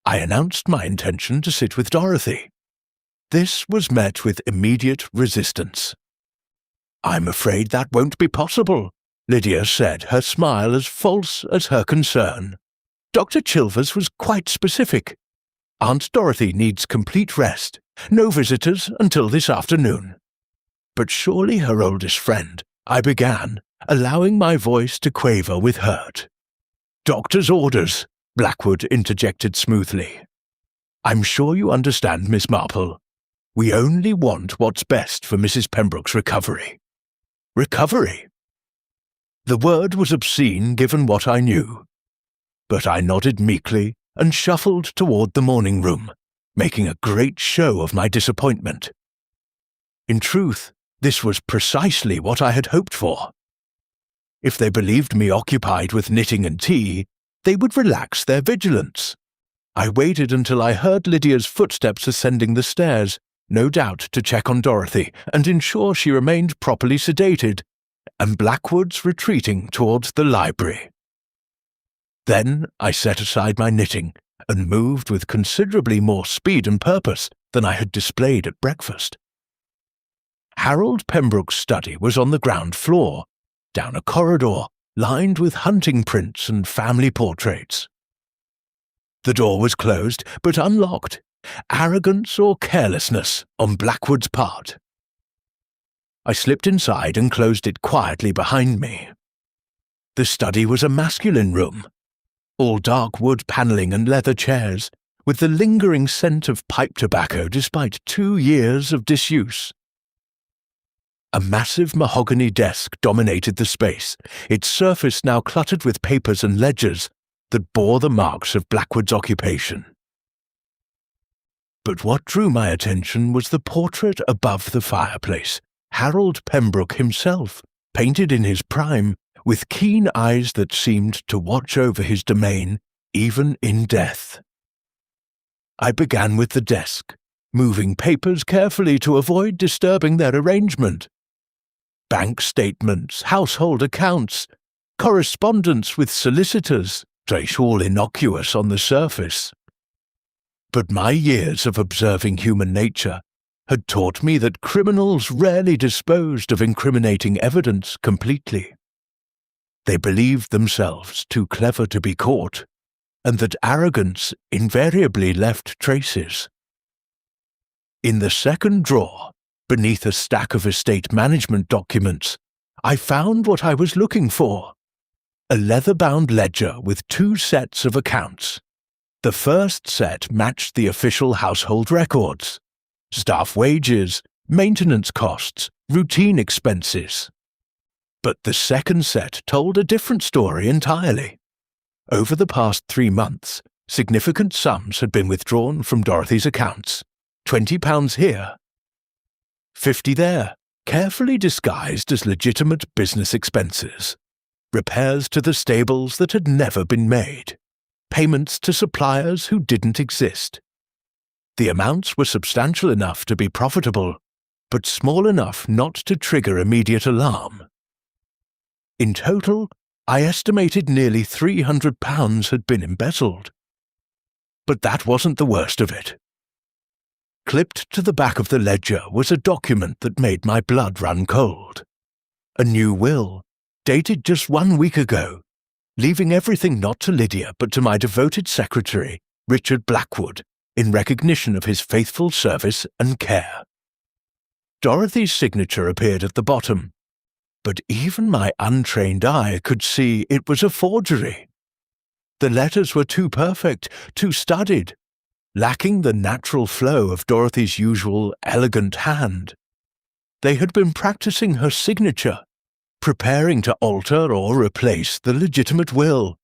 I announced my intention to sit with Dorothy. This was met with immediate resistance. "I'm afraid that won't be possible," Lydia said, her smile as false as her concern. "Dr. Chilvers was quite specific. Aunt Dorothy needs complete rest, no visitors until this afternoon." "But surely her oldest friend," I began, allowing my voice to quaver with hurt. "Doctor's orders," Blackwood interjected smoothly. "I'm sure you understand, Miss Marple. We only want what's best for Mrs. Pembroke's recovery." Recovery? The word was obscene given what I knew, but I nodded meekly and shuffled toward the morning room, making a great show of my disappointment. In truth, this was precisely what I had hoped for. If they believed me occupied with knitting and tea, they would relax their vigilance. I waited until I heard Lydia's footsteps ascending the stairs, no doubt to check on Dorothy and ensure she remained properly sedated, and Blackwood's retreating towards the library. Then I set aside my knitting and moved with considerably more speed and purpose than I had displayed at breakfast. Harold Pembroke's study was on the ground floor, down a corridor lined with hunting prints and family portraits. The door was closed, but unlocked. Arrogance or carelessness on Blackwood's part. I slipped inside and closed it quietly behind me. The study was a masculine room, all dark wood panelling and leather chairs, with the lingering scent of pipe tobacco despite 2 years of disuse. A massive mahogany desk dominated the space, its surface now cluttered with papers and ledgers that bore the marks of Blackwood's occupation. But what drew my attention was the portrait above the fireplace, Harold Pembroke himself, painted in his prime, with keen eyes that seemed to watch over his domain, even in death. I began with the desk, moving papers carefully to avoid disturbing their arrangement. Bank statements, household accounts, correspondence with solicitors, all innocuous on the surface. But my years of observing human nature had taught me that criminals rarely disposed of incriminating evidence completely. They believed themselves too clever to be caught, and that arrogance invariably left traces. In the second drawer, beneath a stack of estate management documents, I found what I was looking for: a leather-bound ledger with 2 sets of accounts. The first set matched the official household records: staff wages, maintenance costs, routine expenses. But the second set told a different story entirely. Over the past 3 months, significant sums had been withdrawn from Dorothy's accounts. £20 here, 50 there, carefully disguised as legitimate business expenses. Repairs to the stables that had never been made. Payments to suppliers who didn't exist. The amounts were substantial enough to be profitable, but small enough not to trigger immediate alarm. In total, I estimated nearly £300 had been embezzled. But that wasn't the worst of it. Clipped to the back of the ledger was a document that made my blood run cold. A new will, dated just 1 week ago, leaving everything not to Lydia but to my devoted secretary, Richard Blackwood, in recognition of his faithful service and care. Dorothy's signature appeared at the bottom, but even my untrained eye could see it was a forgery. The letters were too perfect, too studied, lacking the natural flow of Dorothy's usual elegant hand. They had been practicing her signature, preparing to alter or replace the legitimate will.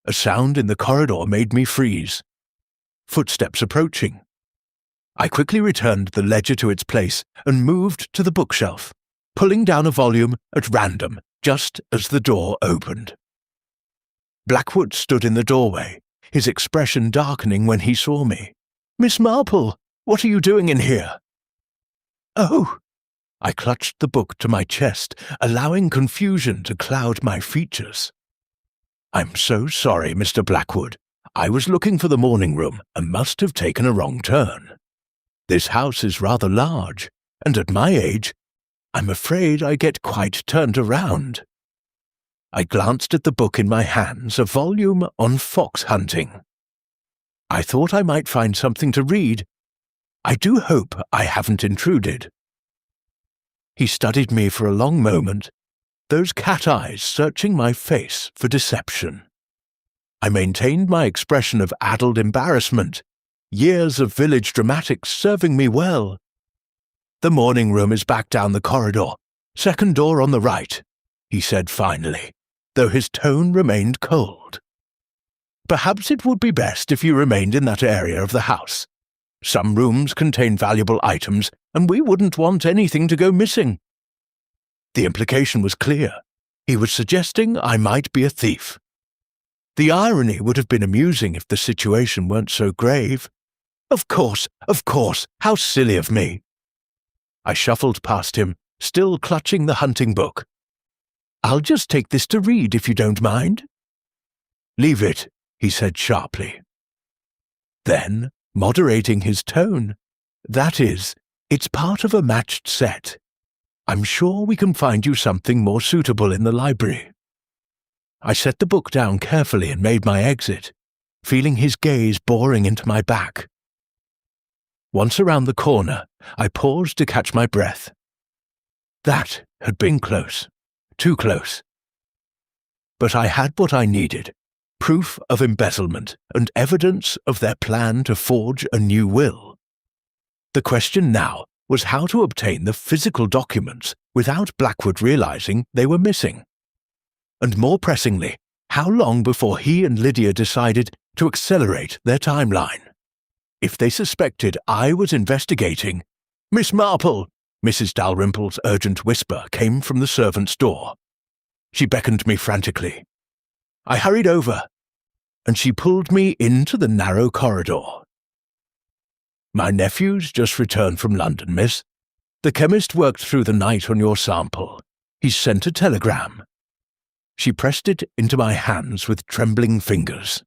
A sound in the corridor made me freeze. Footsteps approaching. I quickly returned the ledger to its place and moved to the bookshelf, pulling down a volume at random just as the door opened. Blackwood stood in the doorway, his expression darkening when he saw me. "Miss Marple, what are you doing in here?" "Oh!" I clutched the book to my chest, allowing confusion to cloud my features. "I'm so sorry, Mr. Blackwood. I was looking for the morning room and must have taken a wrong turn. This house is rather large, and at my age, I'm afraid I get quite turned around." I glanced at the book in my hands, a volume on fox hunting. "I thought I might find something to read. I do hope I haven't intruded." He studied me for a long moment, those cat eyes searching my face for deception. I maintained my expression of addled embarrassment, years of village dramatics serving me well. "The morning room is back down the corridor, second door on the right," he said finally, though his tone remained cold. "Perhaps it would be best if you remained in that area of the house. Some rooms contain valuable items, and we wouldn't want anything to go missing." The implication was clear. He was suggesting I might be a thief. The irony would have been amusing if the situation weren't so grave. Of course, how silly of me. I shuffled past him, still clutching the hunting book. "I'll just take this to read if you don't mind." "Leave it," he said sharply. Then, moderating his tone, "That is, it's part of a matched set. I'm sure we can find you something more suitable in the library." I set the book down carefully and made my exit, feeling his gaze boring into my back. Once around the corner, I paused to catch my breath. That had been close. Too close. But I had what I needed: proof of embezzlement and evidence of their plan to forge a new will. The question now was how to obtain the physical documents without Blackwood realizing they were missing. And more pressingly, how long before he and Lydia decided to accelerate their timeline? If they suspected I was investigating— "Miss Marple!" Mrs. Dalrymple's urgent whisper came from the servant's door. She beckoned me frantically. I hurried over, and she pulled me into the narrow corridor. "My nephew's just returned from London, miss. The chemist worked through the night on your sample. He's sent a telegram." She pressed it into my hands with trembling fingers.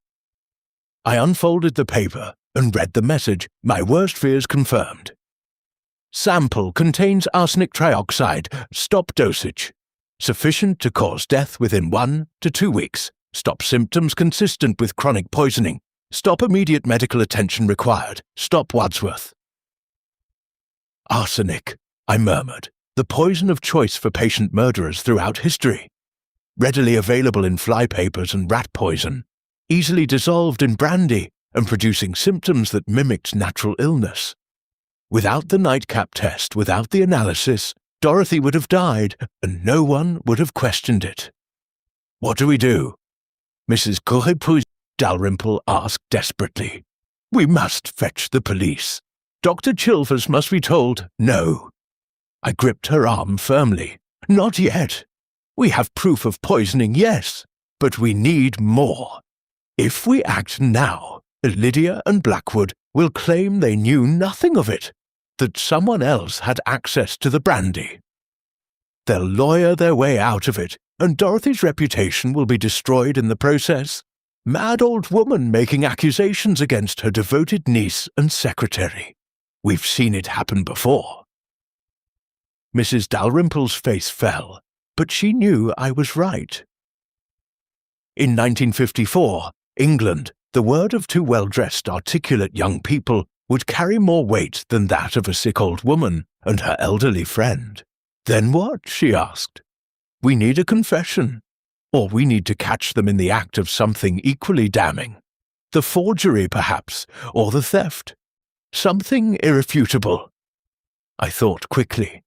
I unfolded the paper and read the message, my worst fears confirmed. "Sample contains arsenic trioxide. Stop dosage." Sufficient to cause death within 1 to 2 weeks. Stop symptoms consistent with chronic poisoning. Stop immediate medical attention required. Stop Wadsworth. Arsenic, I murmured, the poison of choice for patient murderers throughout history. Readily available in flypapers and rat poison, easily dissolved in brandy and producing symptoms that mimicked natural illness. Without the nightcap test, without the analysis, Dorothy would have died and no one would have questioned it. What do we do? Mrs. Courrepousse Dalrymple asked desperately. We must fetch the police. Dr. Chilvers must be told no. I gripped her arm firmly. Not yet. We have proof of poisoning, yes, but we need more. If we act now, Lydia and Blackwood will claim they knew nothing of it, that someone else had access to the brandy. They'll lawyer their way out of it, and Dorothy's reputation will be destroyed in the process. Mad old woman making accusations against her devoted niece and secretary. We've seen it happen before. Mrs. Dalrymple's face fell, but she knew I was right. In 1954, England, the word of two well-dressed, articulate young people would carry more weight than that of a sick old woman and her elderly friend. Then what? She asked. We need a confession, or we need to catch them in the act of something equally damning. The forgery, perhaps, or the theft. Something irrefutable. I thought quickly.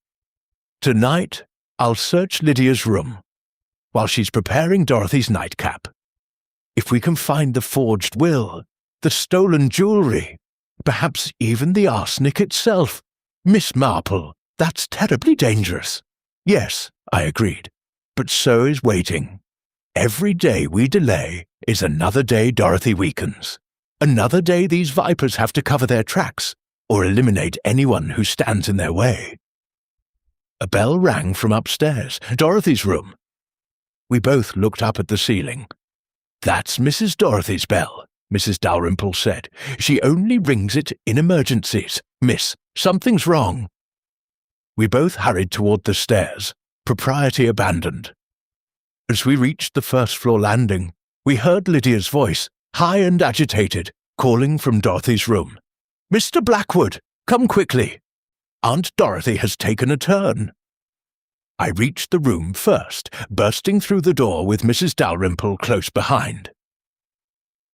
Tonight, I'll search Lydia's room, while she's preparing Dorothy's nightcap. If we can find the forged will, the stolen jewellery, perhaps even the arsenic itself. Miss Marple, that's terribly dangerous. Yes, I agreed, but so is waiting. Every day we delay is another day Dorothy weakens. Another day these vipers have to cover their tracks or eliminate anyone who stands in their way. A bell rang from upstairs, Dorothy's room. We both looked up at the ceiling. That's Mrs. Dorothy's bell, Mrs. Dalrymple said. She only rings it in emergencies. Miss, something's wrong. We both hurried toward the stairs, propriety abandoned. As we reached the first-floor landing, we heard Lydia's voice, high and agitated, calling from Dorothy's room. Mr. Blackwood, come quickly. Aunt Dorothy has taken a turn. I reached the room first, bursting through the door with Mrs. Dalrymple close behind.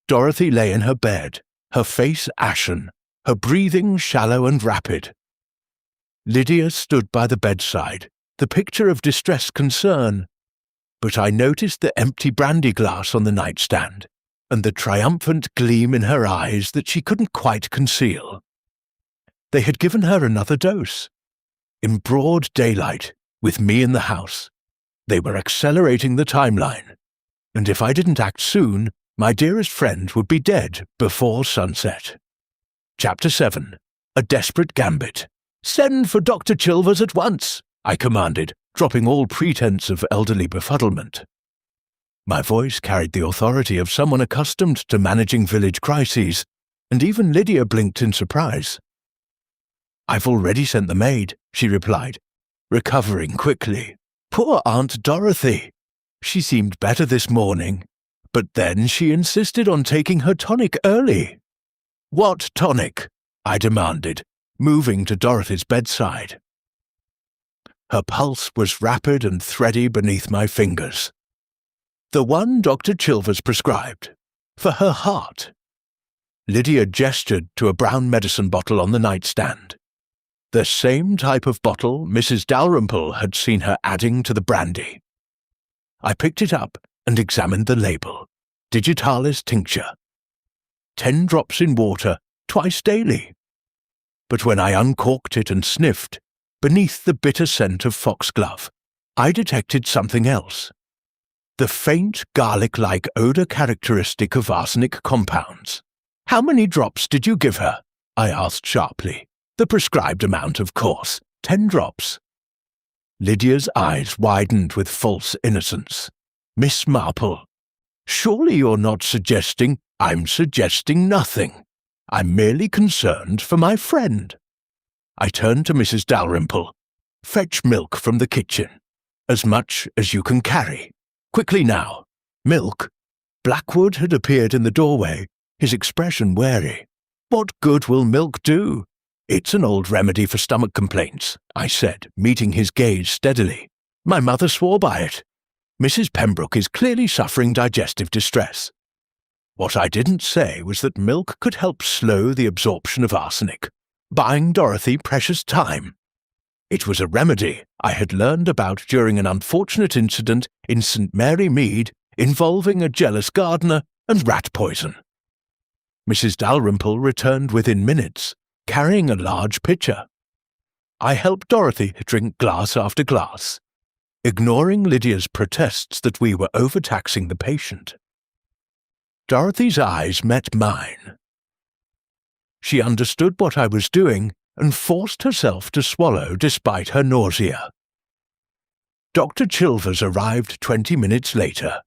Dorothy lay in her bed, her face ashen, her breathing shallow and rapid. Lydia stood by the bedside, the picture of distressed concern, but I noticed the empty brandy glass on the nightstand, and the triumphant gleam in her eyes that she couldn't quite conceal. They had given her another dose. In broad daylight, with me in the house, they were accelerating the timeline, and if I didn't act soon, my dearest friend would be dead before sunset. Chapter 7. A Desperate Gambit. Send for Dr. Chilvers at once, I commanded, dropping all pretense of elderly befuddlement. My voice carried the authority of someone accustomed to managing village crises, and even Lydia blinked in surprise. I've already sent the maid, she replied, recovering quickly. Poor Aunt Dorothy. She seemed better this morning, but then she insisted on taking her tonic early. What tonic? I demanded, moving to Dorothy's bedside. Her pulse was rapid and thready beneath my fingers. The one Dr. Chilvers prescribed, for her heart. Lydia gestured to a brown medicine bottle on the nightstand. The same type of bottle Mrs. Dalrymple had seen her adding to the brandy. I picked it up and examined the label. Digitalis tincture. 10 drops in water, twice daily. But when I uncorked it and sniffed, beneath the bitter scent of foxglove, I detected something else. The faint, garlic-like odour characteristic of arsenic compounds. How many drops did you give her? I asked sharply. The prescribed amount, of course, 10 drops. Lydia's eyes widened with false innocence. Miss Marple, surely you're not suggesting— I'm suggesting nothing. I'm merely concerned for my friend. I turned to Mrs. Dalrymple. Fetch milk from the kitchen. As much as you can carry. Quickly now. Milk." Blackwood had appeared in the doorway, his expression wary. "What good will milk do?" "It's an old remedy for stomach complaints," I said, meeting his gaze steadily. "My mother swore by it. Mrs. Pembroke is clearly suffering digestive distress." What I didn't say was that milk could help slow the absorption of arsenic, buying Dorothy precious time. It was a remedy I had learned about during an unfortunate incident in St. Mary Mead involving a jealous gardener and rat poison. Mrs. Dalrymple returned within minutes, carrying a large pitcher. I helped Dorothy drink glass after glass, ignoring Lydia's protests that we were overtaxing the patient. Dorothy's eyes met mine. She understood what I was doing and forced herself to swallow despite her nausea. Dr. Chilvers arrived 20 minutes later,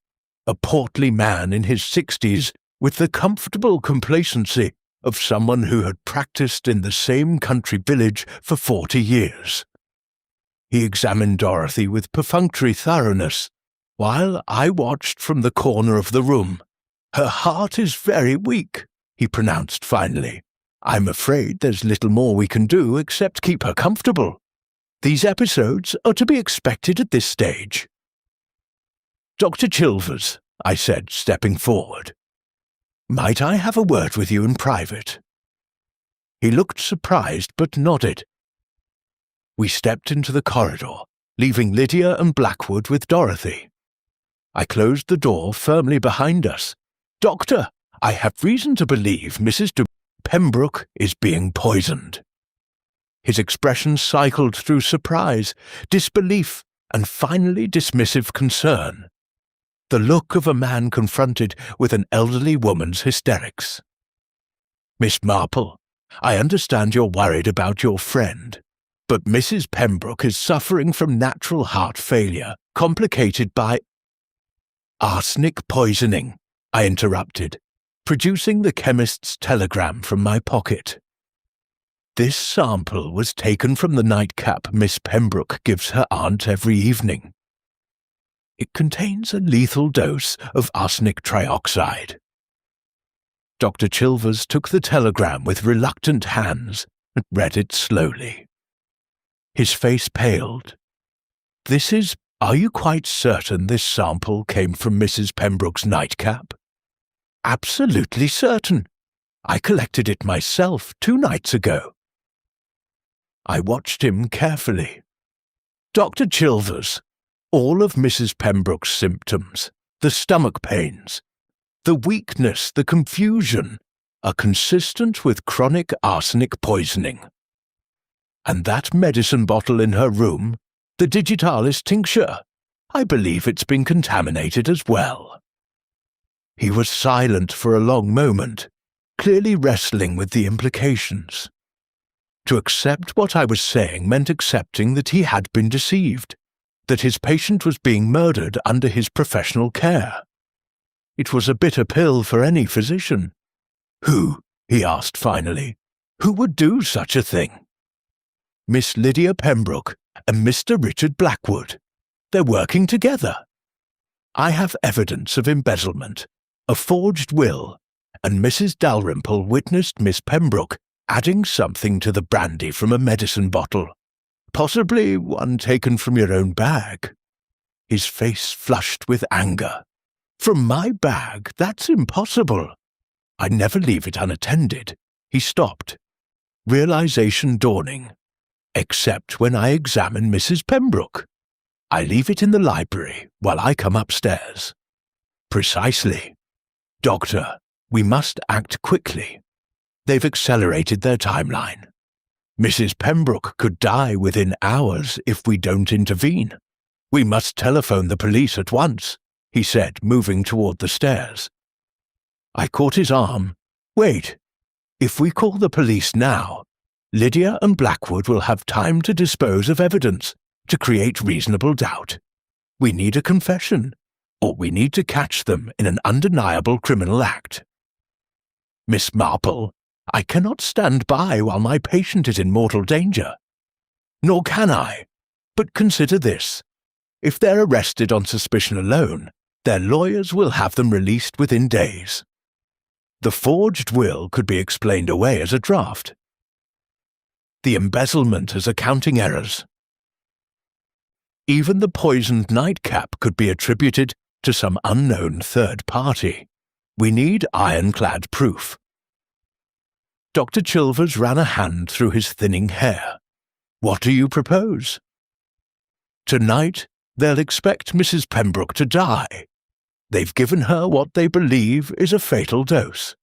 a portly man in his 60s with the comfortable complacency of someone who had practiced in the same country village for 40 years. He examined Dorothy with perfunctory thoroughness, while I watched from the corner of the room. "Her heart is very weak," he pronounced finally. "I'm afraid there's little more we can do except keep her comfortable. These episodes are to be expected at this stage." "Dr. Chilvers," I said, stepping forward, "might I have a word with you in private?" He looked surprised but nodded. We stepped into the corridor, leaving Lydia and Blackwood with Dorothy. I closed the door firmly behind us. "Doctor, I have reason to believe Mrs. Pembroke is being poisoned." His expression cycled through surprise, disbelief, and finally dismissive concern. The look of a man confronted with an elderly woman's hysterics. "Miss Marple, I understand you're worried about your friend, but Mrs. Pembroke is suffering from natural heart failure, complicated by—" "Arsenic poisoning," I interrupted, producing the chemist's telegram from my pocket. "This sample was taken from the nightcap Miss Pembroke gives her aunt every evening. It contains a lethal dose of arsenic trioxide." Dr. Chilvers took the telegram with reluctant hands and read it slowly. His face paled. Are you quite certain this sample came from Mrs. Pembroke's nightcap?" "Absolutely certain. I collected it myself 2 nights ago." I watched him carefully. "Dr. Chilvers, all of Mrs. Pembroke's symptoms, the stomach pains, the weakness, the confusion, are consistent with chronic arsenic poisoning. And that medicine bottle in her room, the digitalis tincture, I believe it's been contaminated as well." He was silent for a long moment, clearly wrestling with the implications. To accept what I was saying meant accepting that he had been deceived, that his patient was being murdered under his professional care. It was a bitter pill for any physician. "Who," he asked finally, "who would do such a thing?" "Miss Lydia Pembroke and Mr. Richard Blackwood. They're working together. I have evidence of embezzlement, a forged will, and Mrs. Dalrymple witnessed Miss Pembroke adding something to the brandy from a medicine bottle, possibly one taken from your own bag." His face flushed with anger. "From my bag? That's impossible. I'd never leave it unattended." He stopped, realization dawning. "Except when I examine Mrs. Pembroke. I leave it in the library while I come upstairs." "Precisely. Doctor, we must act quickly. They've accelerated their timeline. Mrs. Pembroke could die within hours if we don't intervene. We must telephone the police at once," he said, moving toward the stairs. I caught his arm. "Wait. If we call the police now, Lydia and Blackwood will have time to dispose of evidence, to create reasonable doubt. We need a confession, or we need to catch them in an undeniable criminal act. Miss Marple, I cannot stand by while my patient is in mortal danger. Nor can I. But consider this. If they're arrested on suspicion alone, their lawyers will have them released within days. The forged will could be explained away as a draft. The embezzlement as accounting errors. Even the poisoned nightcap could be attributed to some unknown third party. We need ironclad proof. Dr. Chilvers ran a hand through his thinning hair. What do you propose? Tonight, they'll expect Mrs. Pembroke to die. They've given her what they believe is a fatal dose.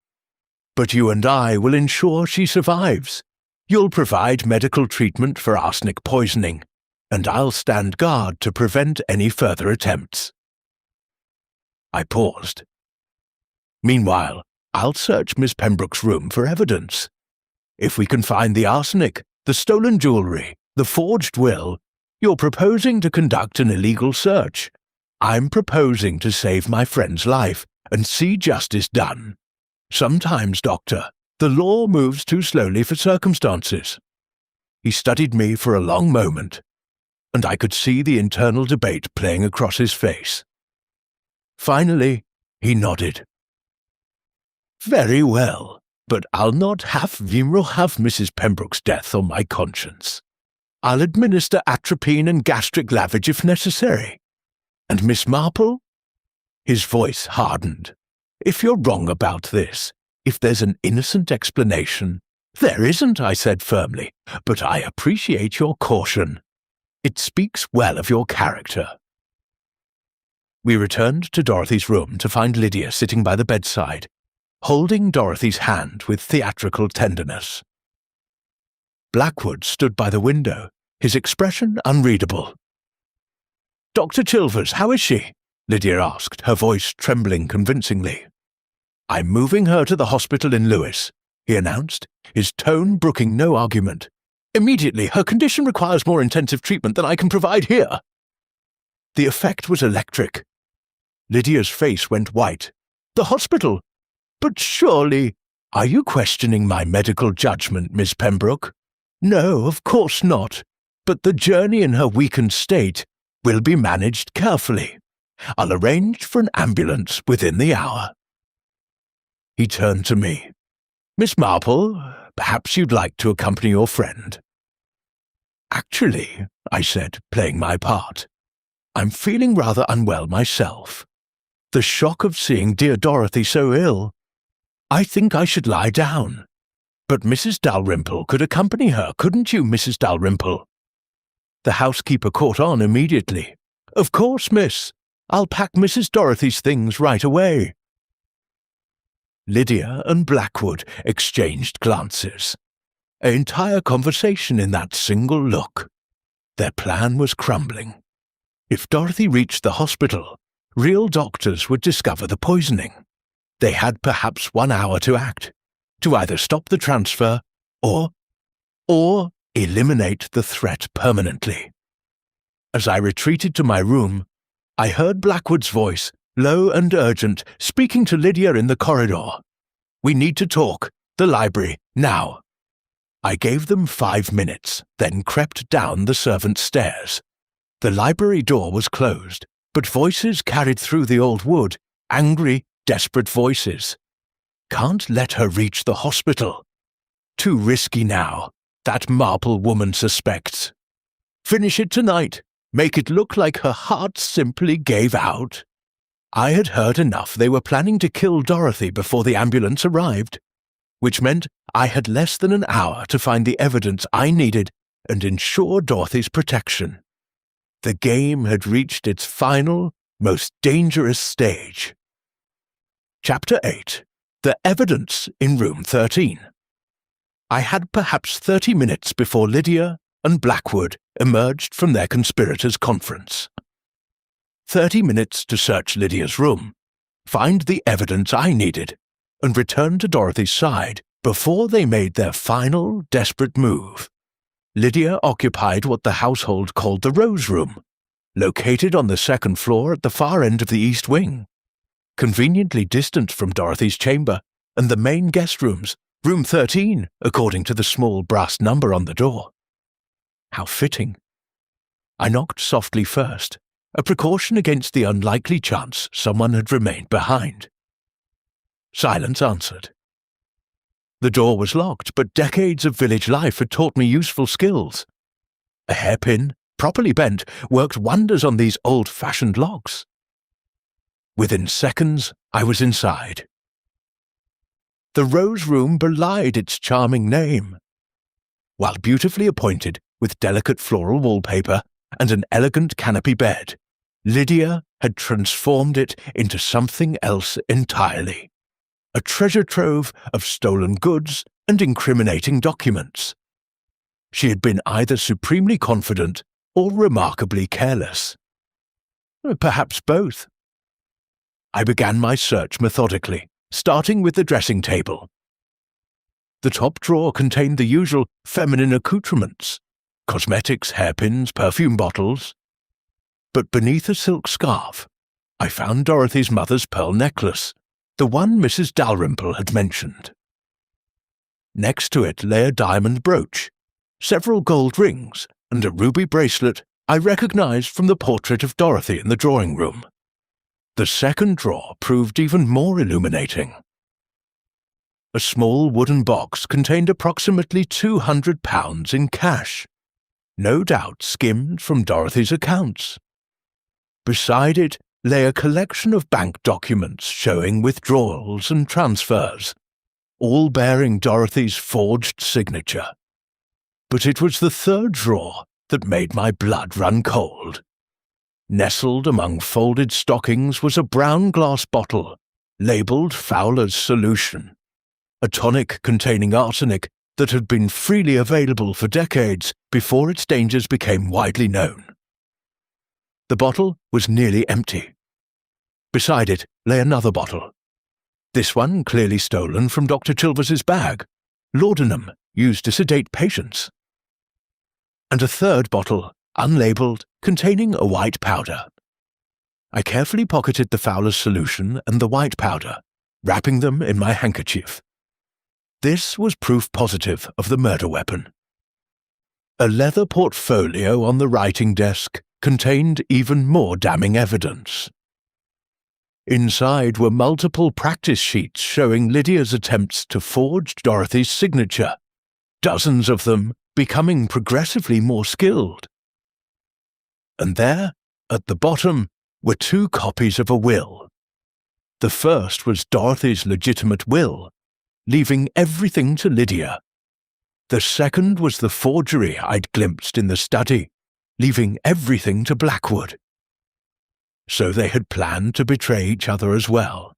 But you and I will ensure she survives. You'll provide medical treatment for arsenic poisoning, and I'll stand guard to prevent any further attempts. I paused. Meanwhile, I'll search Miss Pembroke's room for evidence. If we can find the arsenic, the stolen jewellery, the forged will, you're proposing to conduct an illegal search. I'm proposing to save my friend's life and see justice done. Sometimes, Doctor, the law moves too slowly for circumstances. He studied me for a long moment, and I could see the internal debate playing across his face. Finally, he nodded. Very well, but I'll not have Mrs. Pembroke's death on my conscience. I'll administer atropine and gastric lavage if necessary. And Miss Marple? His voice hardened. If you're wrong about this, if there's an innocent explanation— There isn't, I said firmly, but I appreciate your caution. It speaks well of your character. We returned to Dorothy's room to find Lydia sitting by the bedside, holding Dorothy's hand with theatrical tenderness. Blackwood stood by the window, his expression unreadable. Dr. Chilvers, how is she? Lydia asked, her voice trembling convincingly. I'm moving her to the hospital in Lewes, he announced, his tone brooking no argument. Immediately, her condition requires more intensive treatment than I can provide here. The effect was electric. Lydia's face went white. The hospital? But surely— Are you questioning my medical judgment, Miss Pembroke? No, of course not. But the journey in her weakened state will be managed carefully. I'll arrange for an ambulance within the hour. He turned to me. Miss Marple, perhaps you'd like to accompany your friend. Actually, I said, playing my part, I'm feeling rather unwell myself. The shock of seeing dear Dorothy so ill. I think I should lie down. But Mrs. Dalrymple could accompany her, couldn't you, Mrs. Dalrymple? The housekeeper caught on immediately. Of course, miss. I'll pack Mrs. Dorothy's things right away. Lydia and Blackwood exchanged glances. An entire conversation in that single look. Their plan was crumbling. If Dorothy reached the hospital, real doctors would discover the poisoning. They had perhaps 1 hour to act, to either stop the transfer or eliminate the threat permanently. As I retreated to my room, I heard Blackwood's voice, low and urgent, speaking to Lydia in the corridor. We need to talk. The library, now. I gave them 5 minutes, then crept down the servants' stairs. The library door was closed, but voices carried through the old wood, angry, desperate voices. Can't let her reach the hospital. Too risky now. That Marple woman suspects. Finish it tonight. Make it look like her heart simply gave out. I had heard enough they were planning to kill Dorothy before the ambulance arrived, which meant I had less than an hour to find the evidence I needed and ensure Dorothy's protection. The game had reached its final, most dangerous stage. Chapter 8. The Evidence in Room 13. I had perhaps 30 minutes before Lydia and Blackwood emerged from their conspirators' conference. 30 minutes to search Lydia's room, find the evidence I needed, and return to Dorothy's side before they made their final, desperate move. Lydia occupied what the household called the Rose Room, located on the 2nd floor at the far end of the east wing, conveniently distant from Dorothy's chamber and the main guest rooms, room 13, according to the small brass number on the door. How fitting. I knocked softly first, a precaution against the unlikely chance someone had remained behind. Silence answered. The door was locked, but decades of village life had taught me useful skills. A hairpin, properly bent, worked wonders on these old-fashioned locks. Within seconds, I was inside. The Rose Room belied its charming name. While beautifully appointed with delicate floral wallpaper and an elegant canopy bed, Lydia had transformed it into something else entirely. A treasure trove of stolen goods and incriminating documents. She had been either supremely confident or remarkably careless. Perhaps both. I began my search methodically, starting with the dressing table. The top drawer contained the usual feminine accoutrements, cosmetics, hairpins, perfume bottles. But beneath a silk scarf, I found Dorothy's mother's pearl necklace, the one Mrs. Dalrymple had mentioned. Next to it lay a diamond brooch, several gold rings, and a ruby bracelet I recognized from the portrait of Dorothy in the drawing room. The second drawer proved even more illuminating. A small wooden box contained approximately £200 in cash, no doubt skimmed from Dorothy's accounts. Beside it lay a collection of bank documents showing withdrawals and transfers, all bearing Dorothy's forged signature. But it was the third drawer that made my blood run cold. Nestled among folded stockings was a brown glass bottle, labelled Fowler's Solution, a tonic containing arsenic that had been freely available for decades before its dangers became widely known. The bottle was nearly empty. Beside it lay another bottle, this one clearly stolen from Dr. Chilvers's bag, laudanum used to sedate patients. And a third bottle, unlabelled, containing a white powder. I carefully pocketed the Fowler's Solution and the white powder, wrapping them in my handkerchief. This was proof positive of the murder weapon. A leather portfolio on the writing desk contained even more damning evidence. Inside were multiple practice sheets showing Lydia's attempts to forge Dorothy's signature, dozens of them becoming progressively more skilled. And there, at the bottom, were 2 copies of a will. The first was Dorothy's legitimate will, leaving everything to Lydia. The second was the forgery I'd glimpsed in the study, leaving everything to Blackwood. So they had planned to betray each other as well.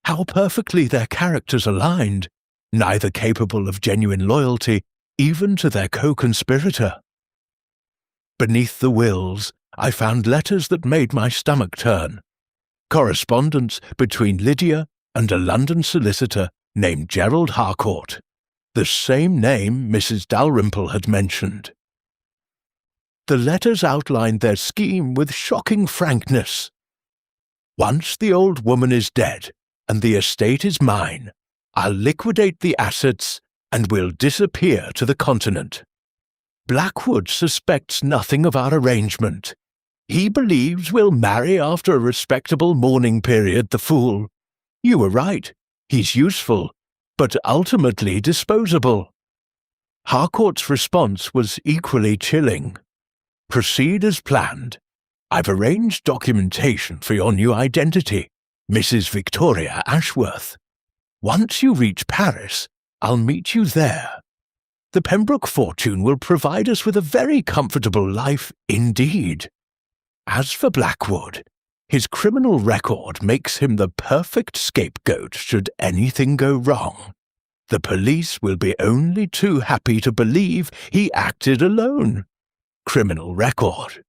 How perfectly their characters aligned, neither capable of genuine loyalty even to their co-conspirator. Beneath the wills, I found letters that made my stomach turn. Correspondence between Lydia and a London solicitor named Gerald Harcourt, the same name Mrs. Dalrymple had mentioned. The letters outlined their scheme with shocking frankness. Once the old woman is dead and the estate is mine, I'll liquidate the assets and we'll disappear to the continent. Blackwood suspects nothing of our arrangement. He believes we'll marry after a respectable mourning period, the fool. You were right. He's useful, but ultimately disposable. Harcourt's response was equally chilling. Proceed as planned. I've arranged documentation for your new identity, Mrs. Victoria Ashworth. Once you reach Paris, I'll meet you there. The Pembroke fortune will provide us with a very comfortable life indeed. As for Blackwood, his criminal record makes him the perfect scapegoat should anything go wrong. The police will be only too happy to believe he acted alone. Criminal record.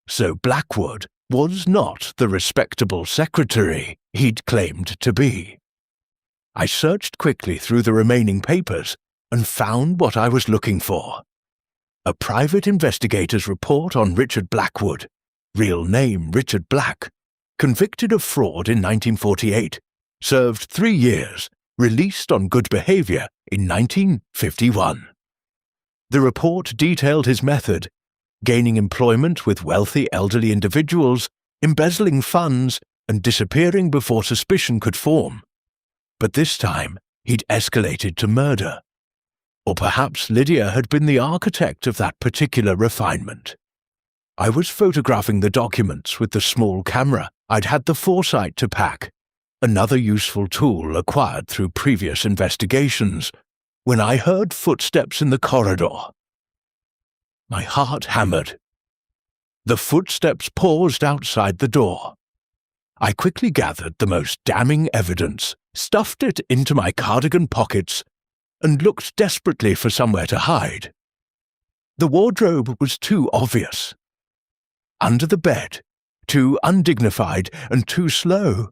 So Blackwood was not the respectable secretary he'd claimed to be. I searched quickly through the remaining papers and found what I was looking for. A private investigator's report on Richard Blackwood, real name Richard Black, convicted of fraud in 1948, served 3 years, released on good behavior in 1951. The report detailed his method, gaining employment with wealthy elderly individuals embezzling funds, and disappearing before suspicion could form. But this time, he'd escalated to murder. Or perhaps Lydia had been the architect of that particular refinement. I was photographing the documents with the small camera I'd had the foresight to pack, another useful tool acquired through previous investigations, when I heard footsteps in the corridor. My heart hammered. The footsteps paused outside the door. I quickly gathered the most damning evidence, stuffed it into my cardigan pockets, and looked desperately for somewhere to hide. The wardrobe was too obvious. Under the bed, too undignified and too slow.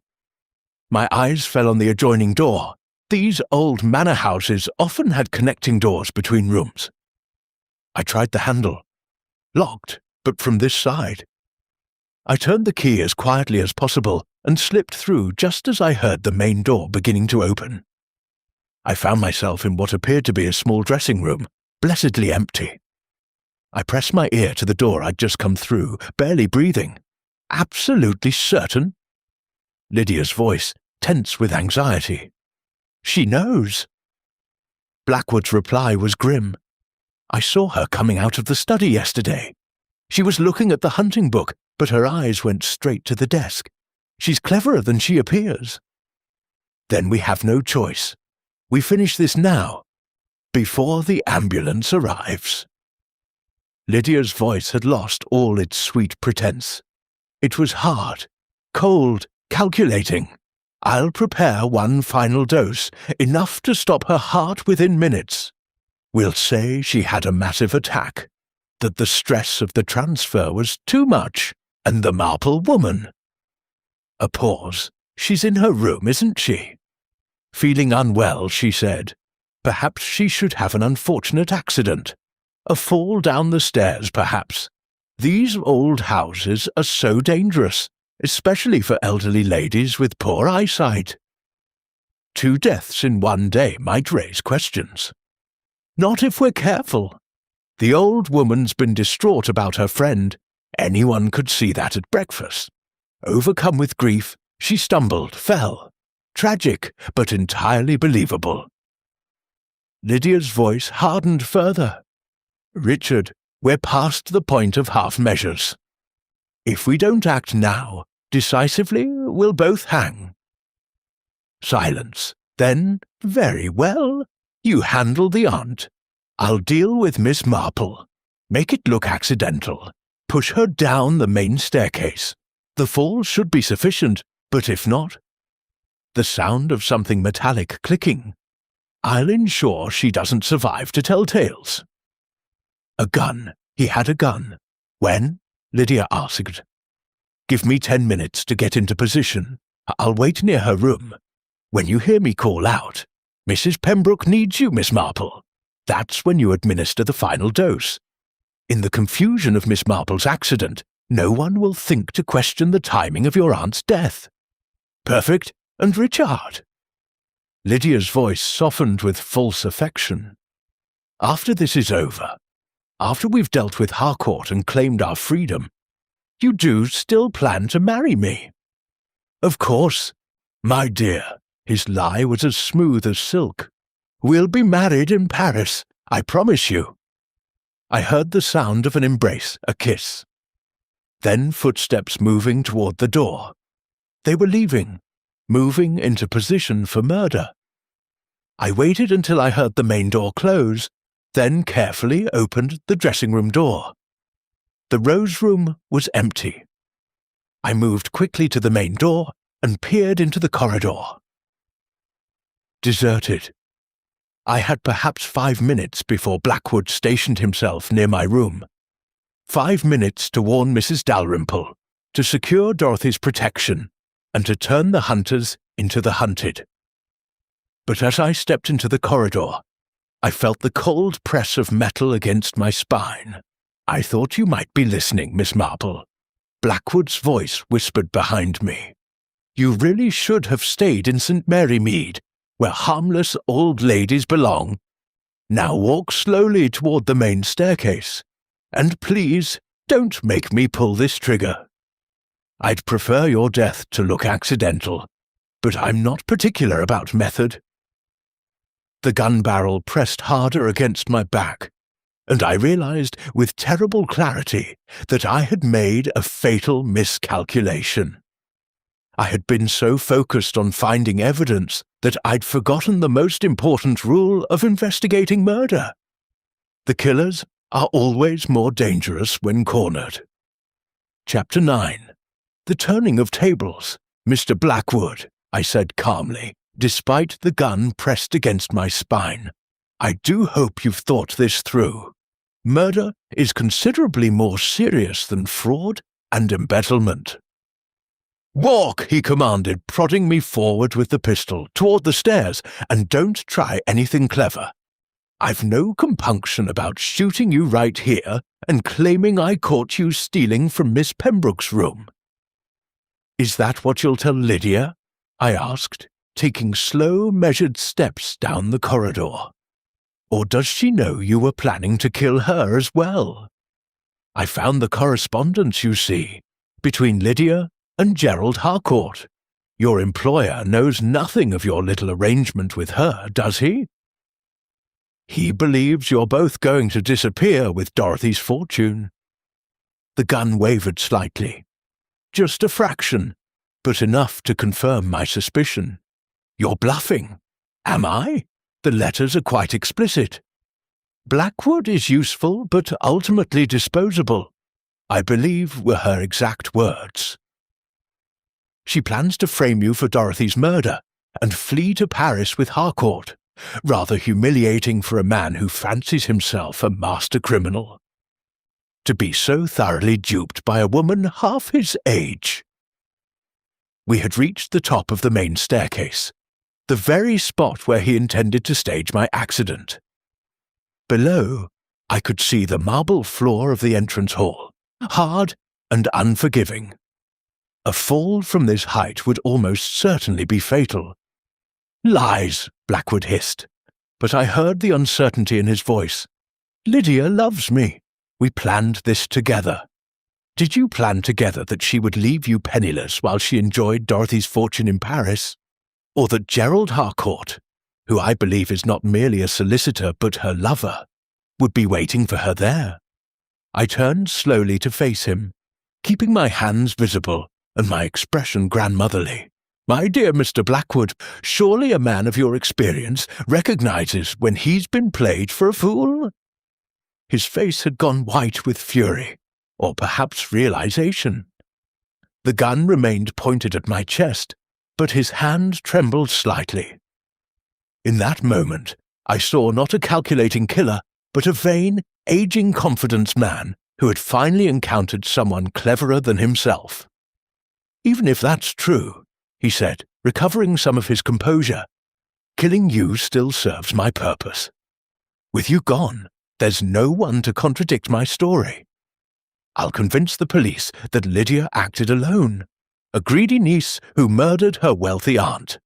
My eyes fell on the adjoining door. These old manor houses often had connecting doors between rooms. I tried the handle. Locked, but from this side. I turned the key as quietly as possible and slipped through just as I heard the main door beginning to open. I found myself in what appeared to be a small dressing room, blessedly empty. I pressed my ear to the door I'd just come through, barely breathing. Absolutely certain? Lydia's voice, tense with anxiety. She knows. Blackwood's reply was grim. I saw her coming out of the study yesterday. She was looking at the hunting book, but her eyes went straight to the desk. She's cleverer than she appears. Then we have no choice. We finish this now, before the ambulance arrives. Lydia's voice had lost all its sweet pretense. It was hard, cold, calculating. I'll prepare one final dose, enough to stop her heart within minutes. We'll say she had a massive attack, that the stress of the transfer was too much, and the Marple woman. A pause. She's in her room, isn't she? Feeling unwell, she said. Perhaps she should have an unfortunate accident. A fall down the stairs, perhaps. These old houses are so dangerous, especially for elderly ladies with poor eyesight. 2 deaths in one day might raise questions. Not if we're careful. The old woman's been distraught about her friend. Anyone could see that at breakfast. Overcome with grief, she stumbled, fell. Tragic, but entirely believable. Lydia's voice hardened further. Richard, we're past the point of half measures. If we don't act now, decisively, we'll both hang. Silence. Then, very well. You handle the aunt. I'll deal with Miss Marple. Make it look accidental. Push her down the main staircase. The fall should be sufficient, but if not, the sound of something metallic clicking. I'll ensure she doesn't survive to tell tales. A gun. He had a gun. When? Lydia asked. Give me 10 minutes to get into position. I'll wait near her room. When you hear me call out, Mrs. Pembroke needs you, Miss Marple. That's when you administer the final dose. In the confusion of Miss Marple's accident, no one will think to question the timing of your aunt's death. Perfect, and Richard. Lydia's voice softened with false affection. After this is over, after we've dealt with Harcourt and claimed our freedom, you do still plan to marry me? Of course. My dear, his lie was as smooth as silk. We'll be married in Paris, I promise you. I heard the sound of an embrace, a kiss. Then footsteps moving toward the door. They were leaving, moving into position for murder. I waited until I heard the main door close, then carefully opened the dressing room door. The rose room was empty. I moved quickly to the main door and peered into the corridor. Deserted. I had perhaps 5 minutes before Blackwood stationed himself near my room. 5 minutes to warn Mrs. Dalrymple, to secure Dorothy's protection, and to turn the hunters into the hunted. But as I stepped into the corridor, I felt the cold press of metal against my spine. I thought you might be listening, Miss Marple. Blackwood's voice whispered behind me. You really should have stayed in St. Mary Mead, where harmless old ladies belong. Now walk slowly toward the main staircase, and please don't make me pull this trigger. I'd prefer your death to look accidental, but I'm not particular about method." The gun barrel pressed harder against my back, and I realized with terrible clarity that I had made a fatal miscalculation. I had been so focused on finding evidence that I'd forgotten the most important rule of investigating murder. The killers are always more dangerous when cornered. Chapter 9. The Turning of Tables. "Mr. Blackwood," I said calmly, despite the gun pressed against my spine, "I do hope you've thought this through. Murder is considerably more serious than fraud and embezzlement." "Walk," he commanded, prodding me forward with the pistol, toward the stairs, "and don't try anything clever. I've no compunction about shooting you right here and claiming I caught you stealing from Miss Pembroke's room." "Is that what you'll tell Lydia?" I asked, taking slow, measured steps down the corridor. "Or does she know you were planning to kill her as well? I found the correspondence, you see, between Lydia and Gerald Harcourt. Your employer knows nothing of your little arrangement with her, does he? He believes you're both going to disappear with Dorothy's fortune." The gun wavered slightly. Just a fraction, but enough to confirm my suspicion. "You're bluffing." "Am I? The letters are quite explicit. Blackwood is useful but ultimately disposable, I believe were her exact words. She plans to frame you for Dorothy's murder and flee to Paris with Harcourt. Rather humiliating for a man who fancies himself a master criminal. To be so thoroughly duped by a woman half his age. We had reached the top of the main staircase, the very spot where he intended to stage my accident. Below, I could see the marble floor of the entrance hall, hard and unforgiving. A fall from this height would almost certainly be fatal. "Lies," Blackwood hissed, but I heard the uncertainty in his voice. "Lydia loves me. We planned this together. Did you plan together that she would leave you penniless while she enjoyed Dorothy's fortune in Paris? Or that Gerald Harcourt, who I believe is not merely a solicitor but her lover, would be waiting for her there?" I turned slowly to face him, keeping my hands visible and my expression grandmotherly. "My dear Mr. Blackwood, surely a man of your experience recognizes when he's been played for a fool?" His face had gone white with fury, or perhaps realization. The gun remained pointed at my chest, but his hand trembled slightly. In that moment, I saw not a calculating killer, but a vain, aging confidence man who had finally encountered someone cleverer than himself. "Even if that's true," he said, recovering some of his composure, "killing you still serves my purpose. With you gone, there's no one to contradict my story. I'll convince the police that Lydia acted alone, a greedy niece who murdered her wealthy aunt.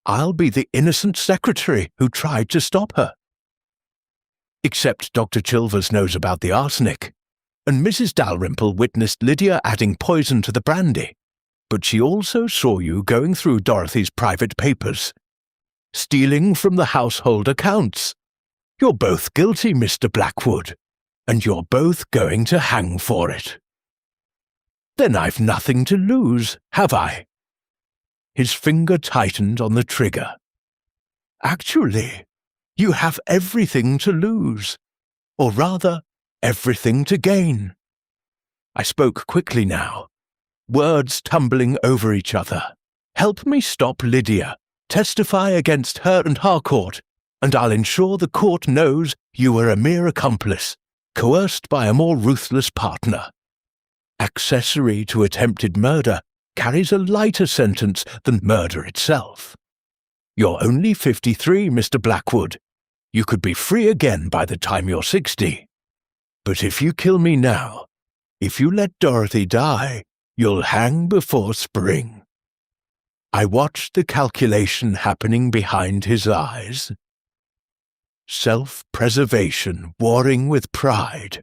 I'll be the innocent secretary who tried to stop her. Except Dr. Chilvers knows about the arsenic, and Mrs. Dalrymple witnessed Lydia adding poison to the brandy. But she also saw you going through Dorothy's private papers, stealing from the household accounts. You're both guilty, Mr. Blackwood, and you're both going to hang for it." "Then I've nothing to lose, have I?" His finger tightened on the trigger. "Actually, you have everything to lose, or rather, everything to gain." I spoke quickly now, words tumbling over each other. "Help me stop Lydia, testify against her and Harcourt, and I'll ensure the court knows you were a mere accomplice, coerced by a more ruthless partner. Accessory to attempted murder carries a lighter sentence than murder itself. You're only 53, Mr. Blackwood. You could be free again by the time you're 60. But if you kill me now, if you let Dorothy die, you'll hang before spring." I watched the calculation happening behind his eyes. Self-preservation warring with pride.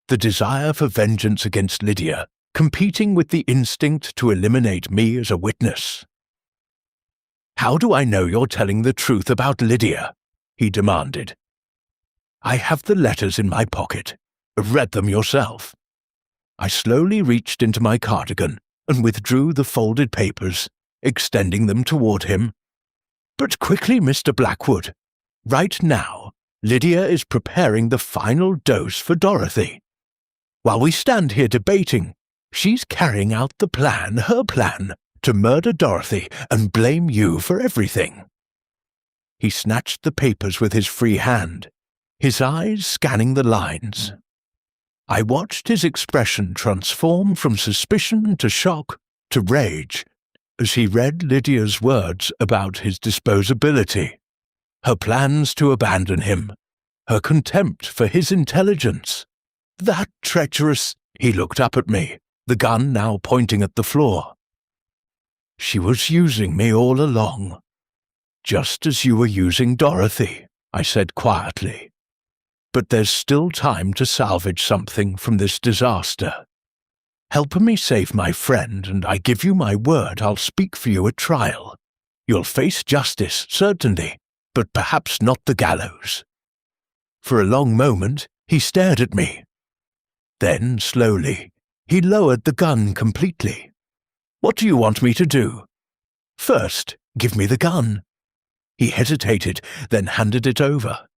The desire for vengeance against Lydia competing with the instinct to eliminate me as a witness. "How do I know you're telling the truth about Lydia?" he demanded. "I have the letters in my pocket. Read them yourself." I slowly reached into my cardigan and withdrew the folded papers, extending them toward him. "But quickly, Mr. Blackwood. Right now, Lydia is preparing the final dose for Dorothy. While we stand here debating, she's carrying out the plan, her plan, to murder Dorothy and blame you for everything." He snatched the papers with his free hand, his eyes scanning the lines. I watched his expression transform from suspicion to shock to rage as he read Lydia's words about his disposability, her plans to abandon him, her contempt for his intelligence. "That treacherous—" He looked up at me, the gun now pointing at the floor. "She was using me all along, just as you were using Dorothy," I said quietly. "But there's still time to salvage something from this disaster. Help me save my friend, and I give you my word I'll speak for you at trial. You'll face justice, certainly, but perhaps not the gallows." For a long moment, he stared at me. Then, slowly, he lowered the gun completely. "What do you want me to do?" "First, give me the gun." He hesitated, then handed it over.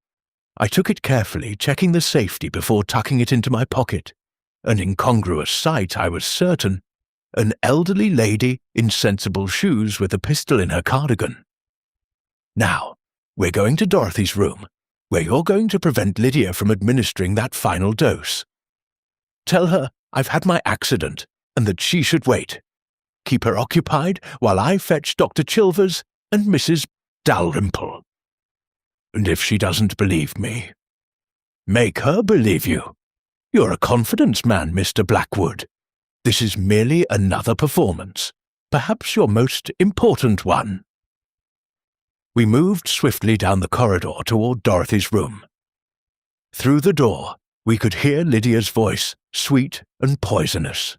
I took it carefully, checking the safety before tucking it into my pocket. An incongruous sight, I was certain. An elderly lady in sensible shoes with a pistol in her cardigan. "Now, we're going to Dorothy's room, where you're going to prevent Lydia from administering that final dose. Tell her I've had my accident and that she should wait. Keep her occupied while I fetch Dr. Chilvers and Mrs. Dalrymple. And if she doesn't believe me, make her believe you. You're a confidence man, Mr. Blackwood. This is merely another performance, perhaps your most important one." We moved swiftly down the corridor toward Dorothy's room. Through the door, we could hear Lydia's voice, sweet and poisonous.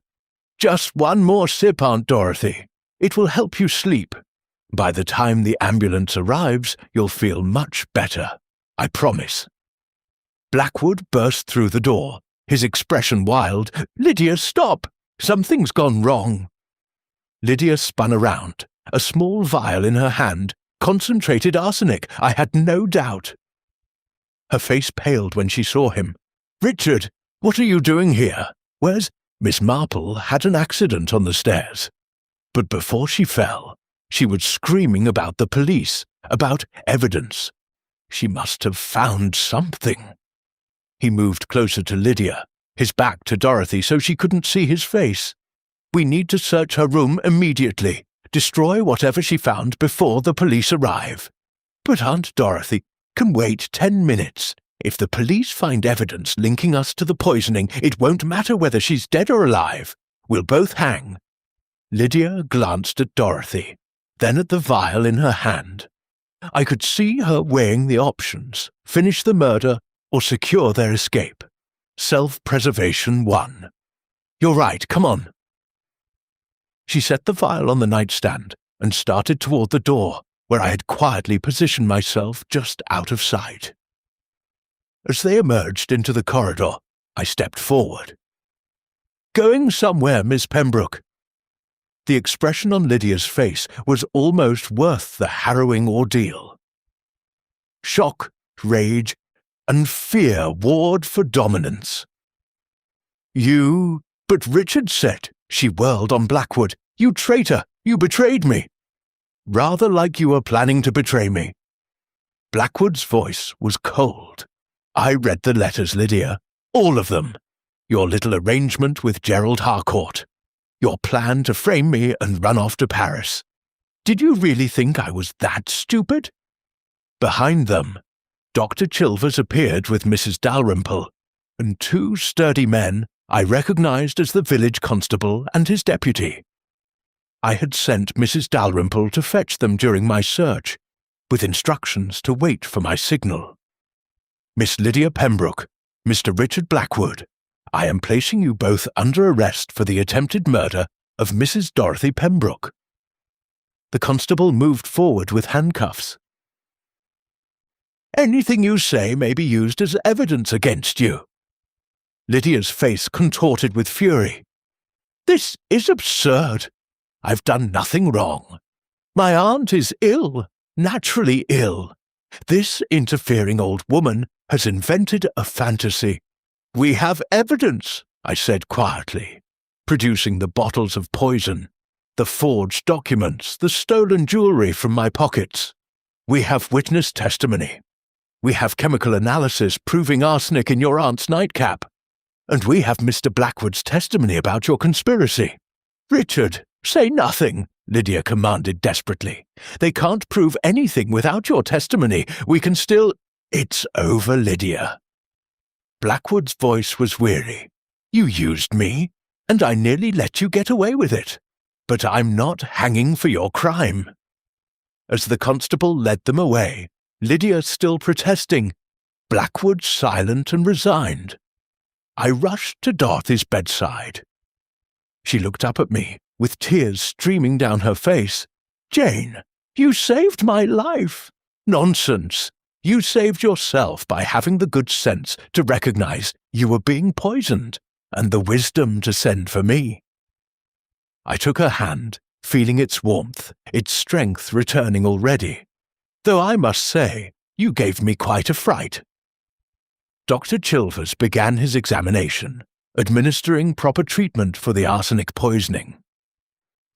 "Just one more sip, Aunt Dorothy. It will help you sleep. By the time the ambulance arrives, you'll feel much better. I promise." Blackwood burst through the door, his expression wild. "Lydia, stop! Something's gone wrong." Lydia spun around, a small vial in her hand. Concentrated arsenic, I had no doubt. Her face paled when she saw him. "Richard, what are you doing here? Where's—" Miss Marple had an accident on the stairs. But before she fell, she was screaming about the police, about evidence. She must have found something. He moved closer to Lydia, his back to Dorothy so she couldn't see his face. "We need to search her room immediately. Destroy whatever she found before the police arrive." "But Aunt Dorothy can wait 10 minutes. If the police find evidence linking us to the poisoning, it won't matter whether she's dead or alive. We'll both hang." Lydia glanced at Dorothy, then at the vial in her hand. I could see her weighing the options: finish the murder or secure their escape. Self-preservation won. "You're right, come on." She set the vial on the nightstand and started toward the door, where I had quietly positioned myself just out of sight. As they emerged into the corridor, I stepped forward. "Going somewhere, Miss Pembroke?" The expression on Lydia's face was almost worth the harrowing ordeal. Shock, rage, and fear warred for dominance. "You—" "But Richard said," she whirled on Blackwood. "You traitor! You betrayed me!" "Rather like you were planning to betray me." Blackwood's voice was cold. "I read the letters, Lydia. All of them. Your little arrangement with Gerald Harcourt. Your plan to frame me and run off to Paris. Did you really think I was that stupid?" Behind them, Dr. Chilvers appeared with Mrs. Dalrymple, and 2 sturdy men I recognized as the village constable and his deputy. I had sent Mrs. Dalrymple to fetch them during my search, with instructions to wait for my signal. "Miss Lydia Pembroke, Mr. Richard Blackwood, I am placing you both under arrest for the attempted murder of Mrs. Dorothy Pembroke." The constable moved forward with handcuffs. "Anything you say may be used as evidence against you." Lydia's face contorted with fury. "This is absurd. I've done nothing wrong. My aunt is ill, naturally ill. This interfering old woman has invented a fantasy. We have evidence," I said quietly, producing the bottles of poison, the forged documents, the stolen jewellery from my pockets. "We have witness testimony. We have chemical analysis proving arsenic in your aunt's nightcap. And we have Mr. Blackwood's testimony about your conspiracy." "Richard, say nothing," Lydia commanded desperately. "They can't prove anything without your testimony. We can still—" "It's over, Lydia." Blackwood's voice was weary. "You used me, and I nearly let you get away with it. But I'm not hanging for your crime." As the constable led them away, Lydia still protesting, Blackwood silent and resigned, I rushed to Dorothy's bedside. She looked up at me, with tears streaming down her face. "Jane, you saved my life." "Nonsense. You saved yourself by having the good sense to recognize you were being poisoned, and the wisdom to send for me." I took her hand, feeling its warmth, its strength returning already. "Though I must say, you gave me quite a fright." Dr. Chilvers began his examination, administering proper treatment for the arsenic poisoning.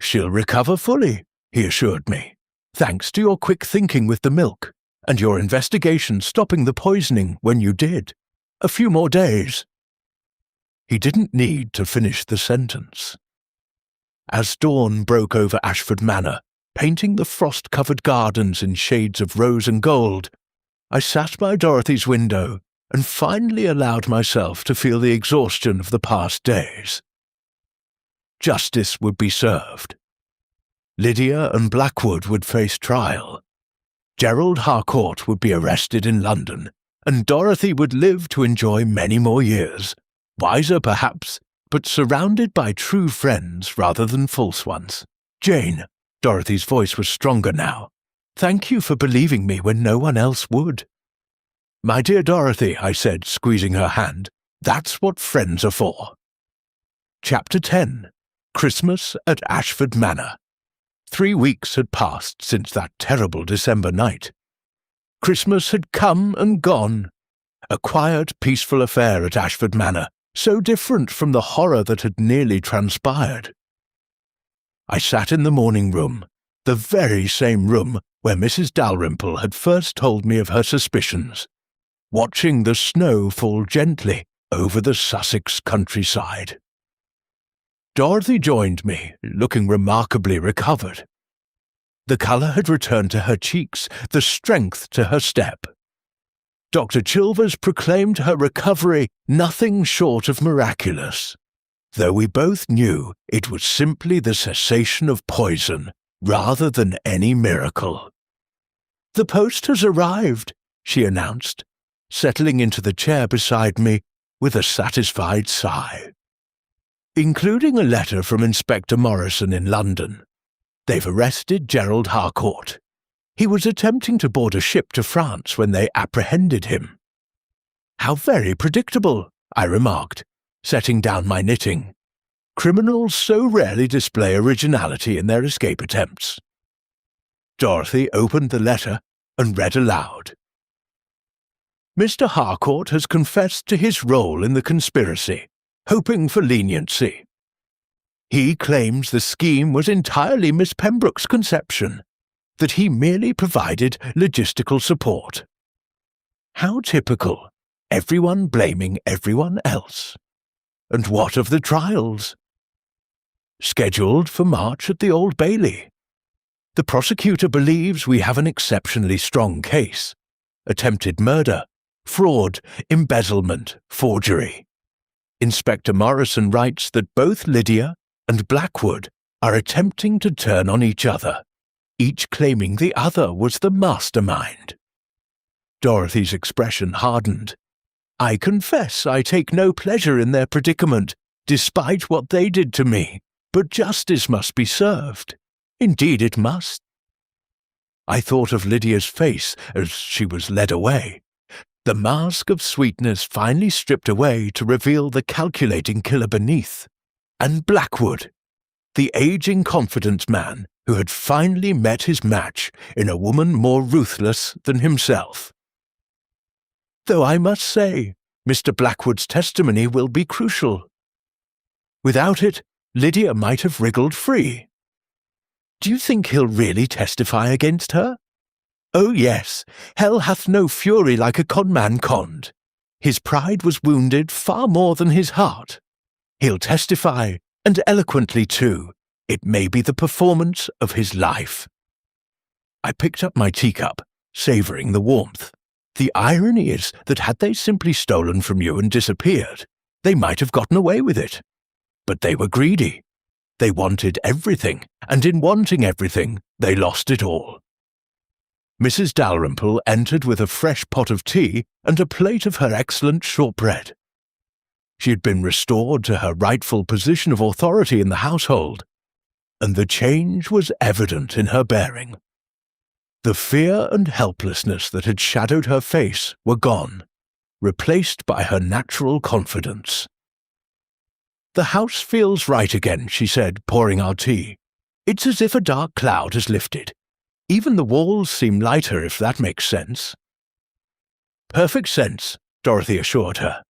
"She'll recover fully," he assured me, "thanks to your quick thinking with the milk, and your investigation stopping the poisoning when you did. A few more days." He didn't need to finish the sentence. As dawn broke over Ashford Manor, painting the frost-covered gardens in shades of rose and gold, I sat by Dorothy's window and finally allowed myself to feel the exhaustion of the past days. Justice would be served. Lydia and Blackwood would face trial. Gerald Harcourt would be arrested in London, and Dorothy would live to enjoy many more years, wiser perhaps, but surrounded by true friends rather than false ones. "Jane," Dorothy's voice was stronger now, "thank you for believing me when no one else would." "My dear Dorothy," I said, squeezing her hand, "that's what friends are for." Chapter 10. Christmas at Ashford Manor. 3 weeks had passed since that terrible December night. Christmas had come and gone. A quiet, peaceful affair at Ashford Manor, so different from the horror that had nearly transpired. I sat in the morning room, the very same room where Mrs. Dalrymple had first told me of her suspicions, watching the snow fall gently over the Sussex countryside. Dorothy joined me, looking remarkably recovered. The colour had returned to her cheeks, the strength to her step. Dr. Chilvers proclaimed her recovery nothing short of miraculous, though we both knew it was simply the cessation of poison rather than any miracle. "The post has arrived," she announced, settling into the chair beside me with a satisfied sigh. "Including a letter from Inspector Morrison in London. They've arrested Gerald Harcourt. He was attempting to board a ship to France when they apprehended him." "How very predictable," I remarked, setting down my knitting. "Criminals so rarely display originality in their escape attempts." Dorothy opened the letter and read aloud. "Mr. Harcourt has confessed to his role in the conspiracy, hoping for leniency. He claims the scheme was entirely Miss Pembroke's conception, that he merely provided logistical support." How typical, everyone blaming everyone else. And what of the trials? Scheduled for March at the Old Bailey. The prosecutor believes we have an exceptionally strong case. Attempted murder, fraud, embezzlement, forgery. Inspector Morrison writes that both Lydia and Blackwood are attempting to turn on each other, each claiming the other was the mastermind. Dorothy's expression hardened. I confess I take no pleasure in their predicament, despite what they did to me, but justice must be served. Indeed it must. I thought of Lydia's face as she was led away. The mask of sweetness finally stripped away to reveal the calculating killer beneath. And Blackwood, the aging confident man who had finally met his match in a woman more ruthless than himself. Though I must say, Mr. Blackwood's testimony will be crucial. Without it, Lydia might have wriggled free. Do you think he'll really testify against her? Oh yes, hell hath no fury like a conman conned. His pride was wounded far more than his heart. He'll testify, and eloquently too. It may be the performance of his life. I picked up my teacup, savouring the warmth. The irony is that had they simply stolen from you and disappeared, they might have gotten away with it. But they were greedy. They wanted everything, and in wanting everything, they lost it all. Mrs. Dalrymple entered with a fresh pot of tea and a plate of her excellent shortbread. She had been restored to her rightful position of authority in the household, and the change was evident in her bearing. The fear and helplessness that had shadowed her face were gone, replaced by her natural confidence. "The house feels right again," she said, pouring our tea. "It's as if a dark cloud has lifted. Even the walls seem lighter, if that makes sense." "Perfect sense," Dorothy assured her.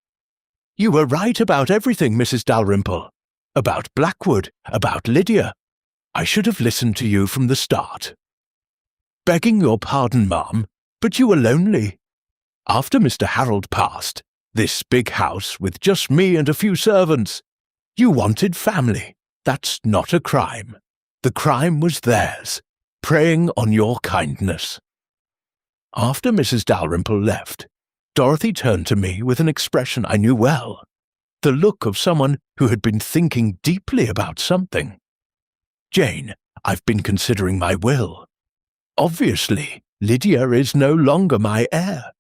"You were right about everything, Mrs. Dalrymple. About Blackwood, about Lydia. I should have listened to you from the start." "Begging your pardon, ma'am, but you were lonely. After Mr. Harold passed, this big house with just me and a few servants, you wanted family. That's not a crime. The crime was theirs, preying on your kindness." After Mrs. Dalrymple left, Dorothy turned to me with an expression I knew well, the look of someone who had been thinking deeply about something. "Jane, I've been considering my will. Obviously, Lydia is no longer my heir.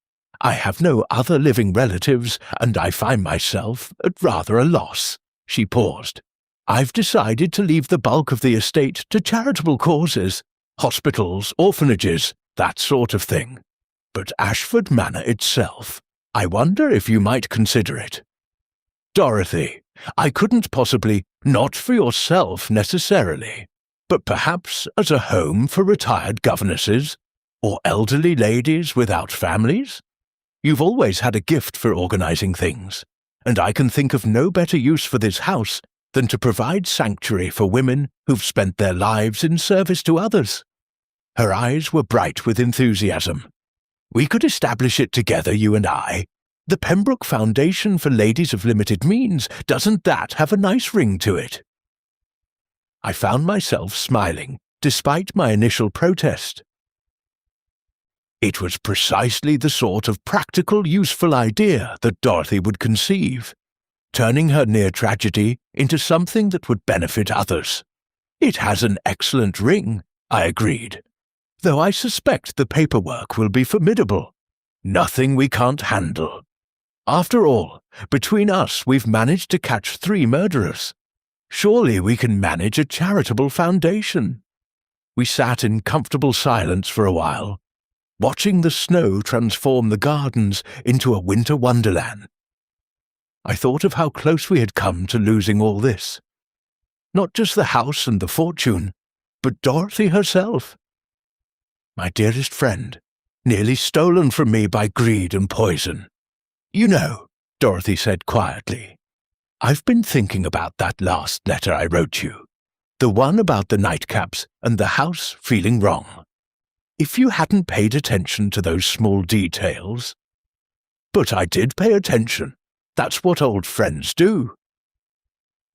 I have no other living relatives, and I find myself at rather a loss." She paused. "I've decided to leave the bulk of the estate to charitable causes, hospitals, orphanages, that sort of thing. But Ashford Manor itself, I wonder if you might consider it." "Dorothy, I couldn't possibly, not for yourself necessarily, but perhaps as a home for retired governesses, or elderly ladies without families? You've always had a gift for organizing things, and I can think of no better use for this house than to provide sanctuary for women who've spent their lives in service to others." Her eyes were bright with enthusiasm. "We could establish it together, you and I. The Pembroke Foundation for Ladies of Limited Means, doesn't that have a nice ring to it?" I found myself smiling, despite my initial protest. It was precisely the sort of practical, useful idea that Dorothy would conceive, turning her near tragedy into something that would benefit others. "It has an excellent ring," I agreed, "though I suspect the paperwork will be formidable. Nothing we can't handle. After all, between us we've managed to catch 3 murderers. Surely we can manage a charitable foundation." We sat in comfortable silence for a while, watching the snow transform the gardens into a winter wonderland. I thought of how close we had come to losing all this. Not just the house and the fortune, but Dorothy herself. My dearest friend, nearly stolen from me by greed and poison. "You know," Dorothy said quietly, "I've been thinking about that last letter I wrote you, the one about the nightcaps and the house feeling wrong. If you hadn't paid attention to those small details—" "But I did pay attention. That's what old friends do."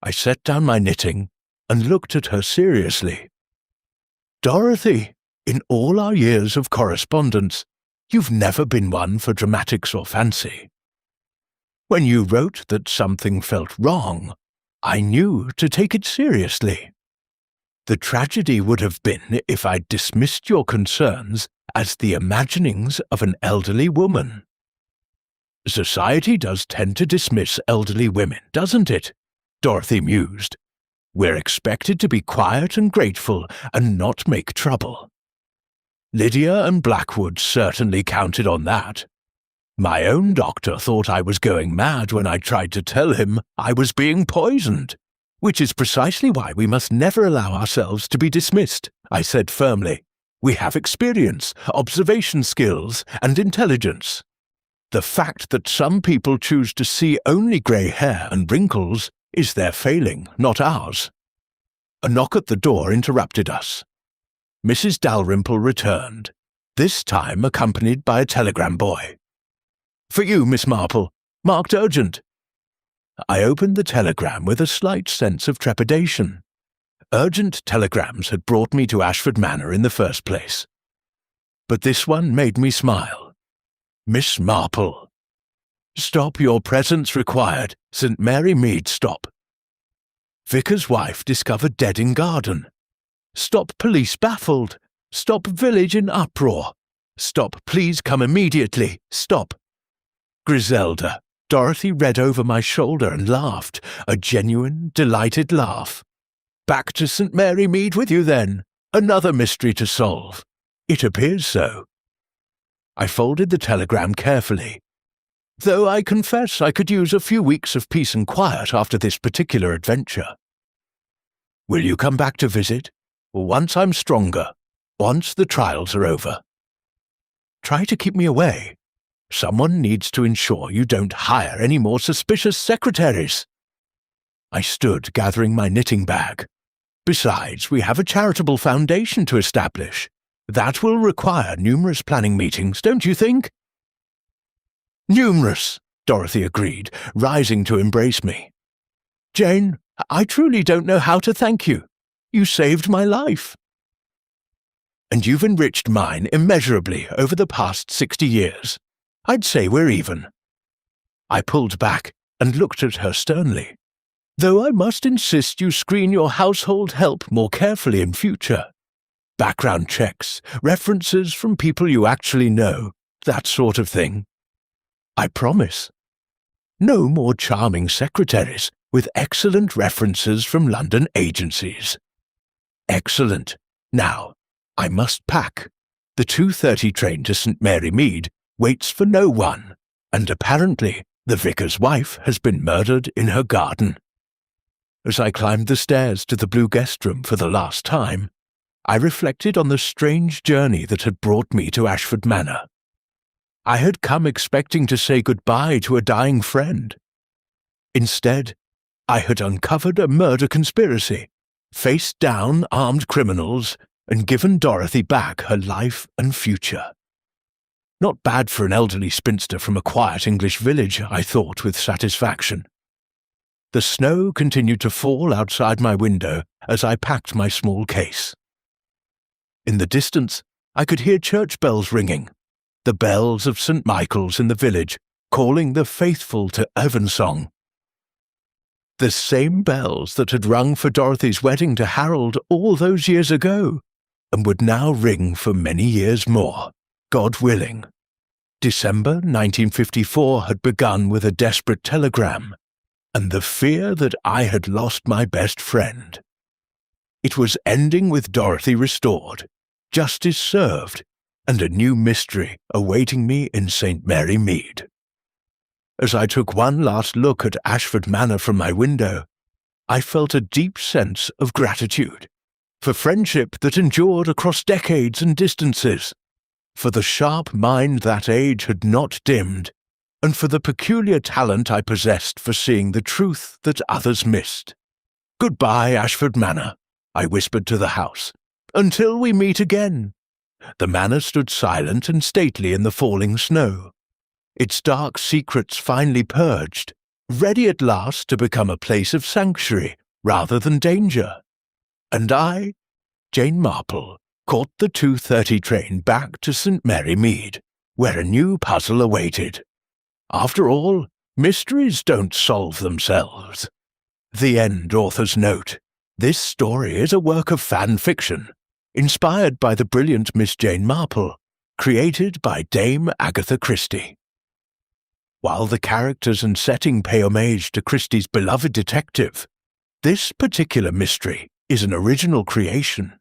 I set down my knitting and looked at her seriously. "Dorothy, in all our years of correspondence, you've never been one for dramatics or fancy. When you wrote that something felt wrong, I knew to take it seriously. The tragedy would have been if I'd dismissed your concerns as the imaginings of an elderly woman." Society does tend to dismiss elderly women, doesn't it? Dorothy mused. We're expected to be quiet and grateful and not make trouble. Lydia and Blackwood certainly counted on that. My own doctor thought I was going mad when I tried to tell him I was being poisoned, which is precisely why we must never allow ourselves to be dismissed, I said firmly. We have experience, observation skills, and intelligence. The fact that some people choose to see only grey hair and wrinkles is their failing, not ours. A knock at the door interrupted us. Mrs. Dalrymple returned, this time accompanied by a telegram boy. For you, Miss Marple, marked urgent. I opened the telegram with a slight sense of trepidation. Urgent telegrams had brought me to Ashford Manor in the first place. But this one made me smile. Miss Marple. Stop, your presence required. St. Mary Mead, stop. Vicar's wife discovered dead in garden. Stop, police baffled. Stop, village in uproar. Stop, please come immediately. Stop. Griselda. Dorothy read over my shoulder and laughed, a genuine, delighted laugh. Back to St. Mary Mead with you then. Another mystery to solve. It appears so. I folded the telegram carefully. Though I confess I could use a few weeks of peace and quiet after this particular adventure. Will you come back to visit? Once I'm stronger. Once the trials are over. Try to keep me away. Someone needs to ensure you don't hire any more suspicious secretaries. I stood gathering my knitting bag. Besides, we have a charitable foundation to establish. That will require numerous planning meetings, don't you think? Numerous, Dorothy agreed, rising to embrace me. Jane, I truly don't know how to thank you. You saved my life. And you've enriched mine immeasurably over the past 60 years. I'd say we're even. I pulled back and looked at her sternly. Though I must insist you screen your household help more carefully in future. Background checks, references from people you actually know, that sort of thing. I promise. No more charming secretaries with excellent references from London agencies. Excellent. Now, I must pack. The 2:30 train to St. Mary Mead waits for no one, and apparently the vicar's wife has been murdered in her garden. As I climbed the stairs to the blue guest room for the last time, I reflected on the strange journey that had brought me to Ashford Manor. I had come expecting to say goodbye to a dying friend. Instead, I had uncovered a murder conspiracy, faced down armed criminals, and given Dorothy back her life and future. Not bad for an elderly spinster from a quiet English village, I thought with satisfaction. The snow continued to fall outside my window as I packed my small case. In the distance, I could hear church bells ringing, the bells of St. Michael's in the village, calling the faithful to evensong. The same bells that had rung for Dorothy's wedding to Harold all those years ago, and would now ring for many years more, God willing. December 1954 had begun with a desperate telegram, and the fear that I had lost my best friend. It was ending with Dorothy restored, justice served, and a new mystery awaiting me in St. Mary Mead. As I took one last look at Ashford Manor from my window, I felt a deep sense of gratitude for friendship that endured across decades and distances, for the sharp mind that age had not dimmed, and for the peculiar talent I possessed for seeing the truth that others missed. Goodbye, Ashford Manor, I whispered to the house, until we meet again. The manor stood silent and stately in the falling snow, its dark secrets finally purged, ready at last to become a place of sanctuary rather than danger. And I, Jane Marple, caught the 2:30 train back to St. Mary Mead, where a new puzzle awaited. After all, mysteries don't solve themselves. The end. Author's note. This story is a work of fan fiction, inspired by the brilliant Miss Jane Marple, created by Dame Agatha Christie. While the characters and setting pay homage to Christie's beloved detective, this particular mystery is an original creation,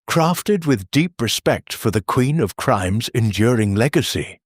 crafted with deep respect for the Queen of Crime's enduring legacy.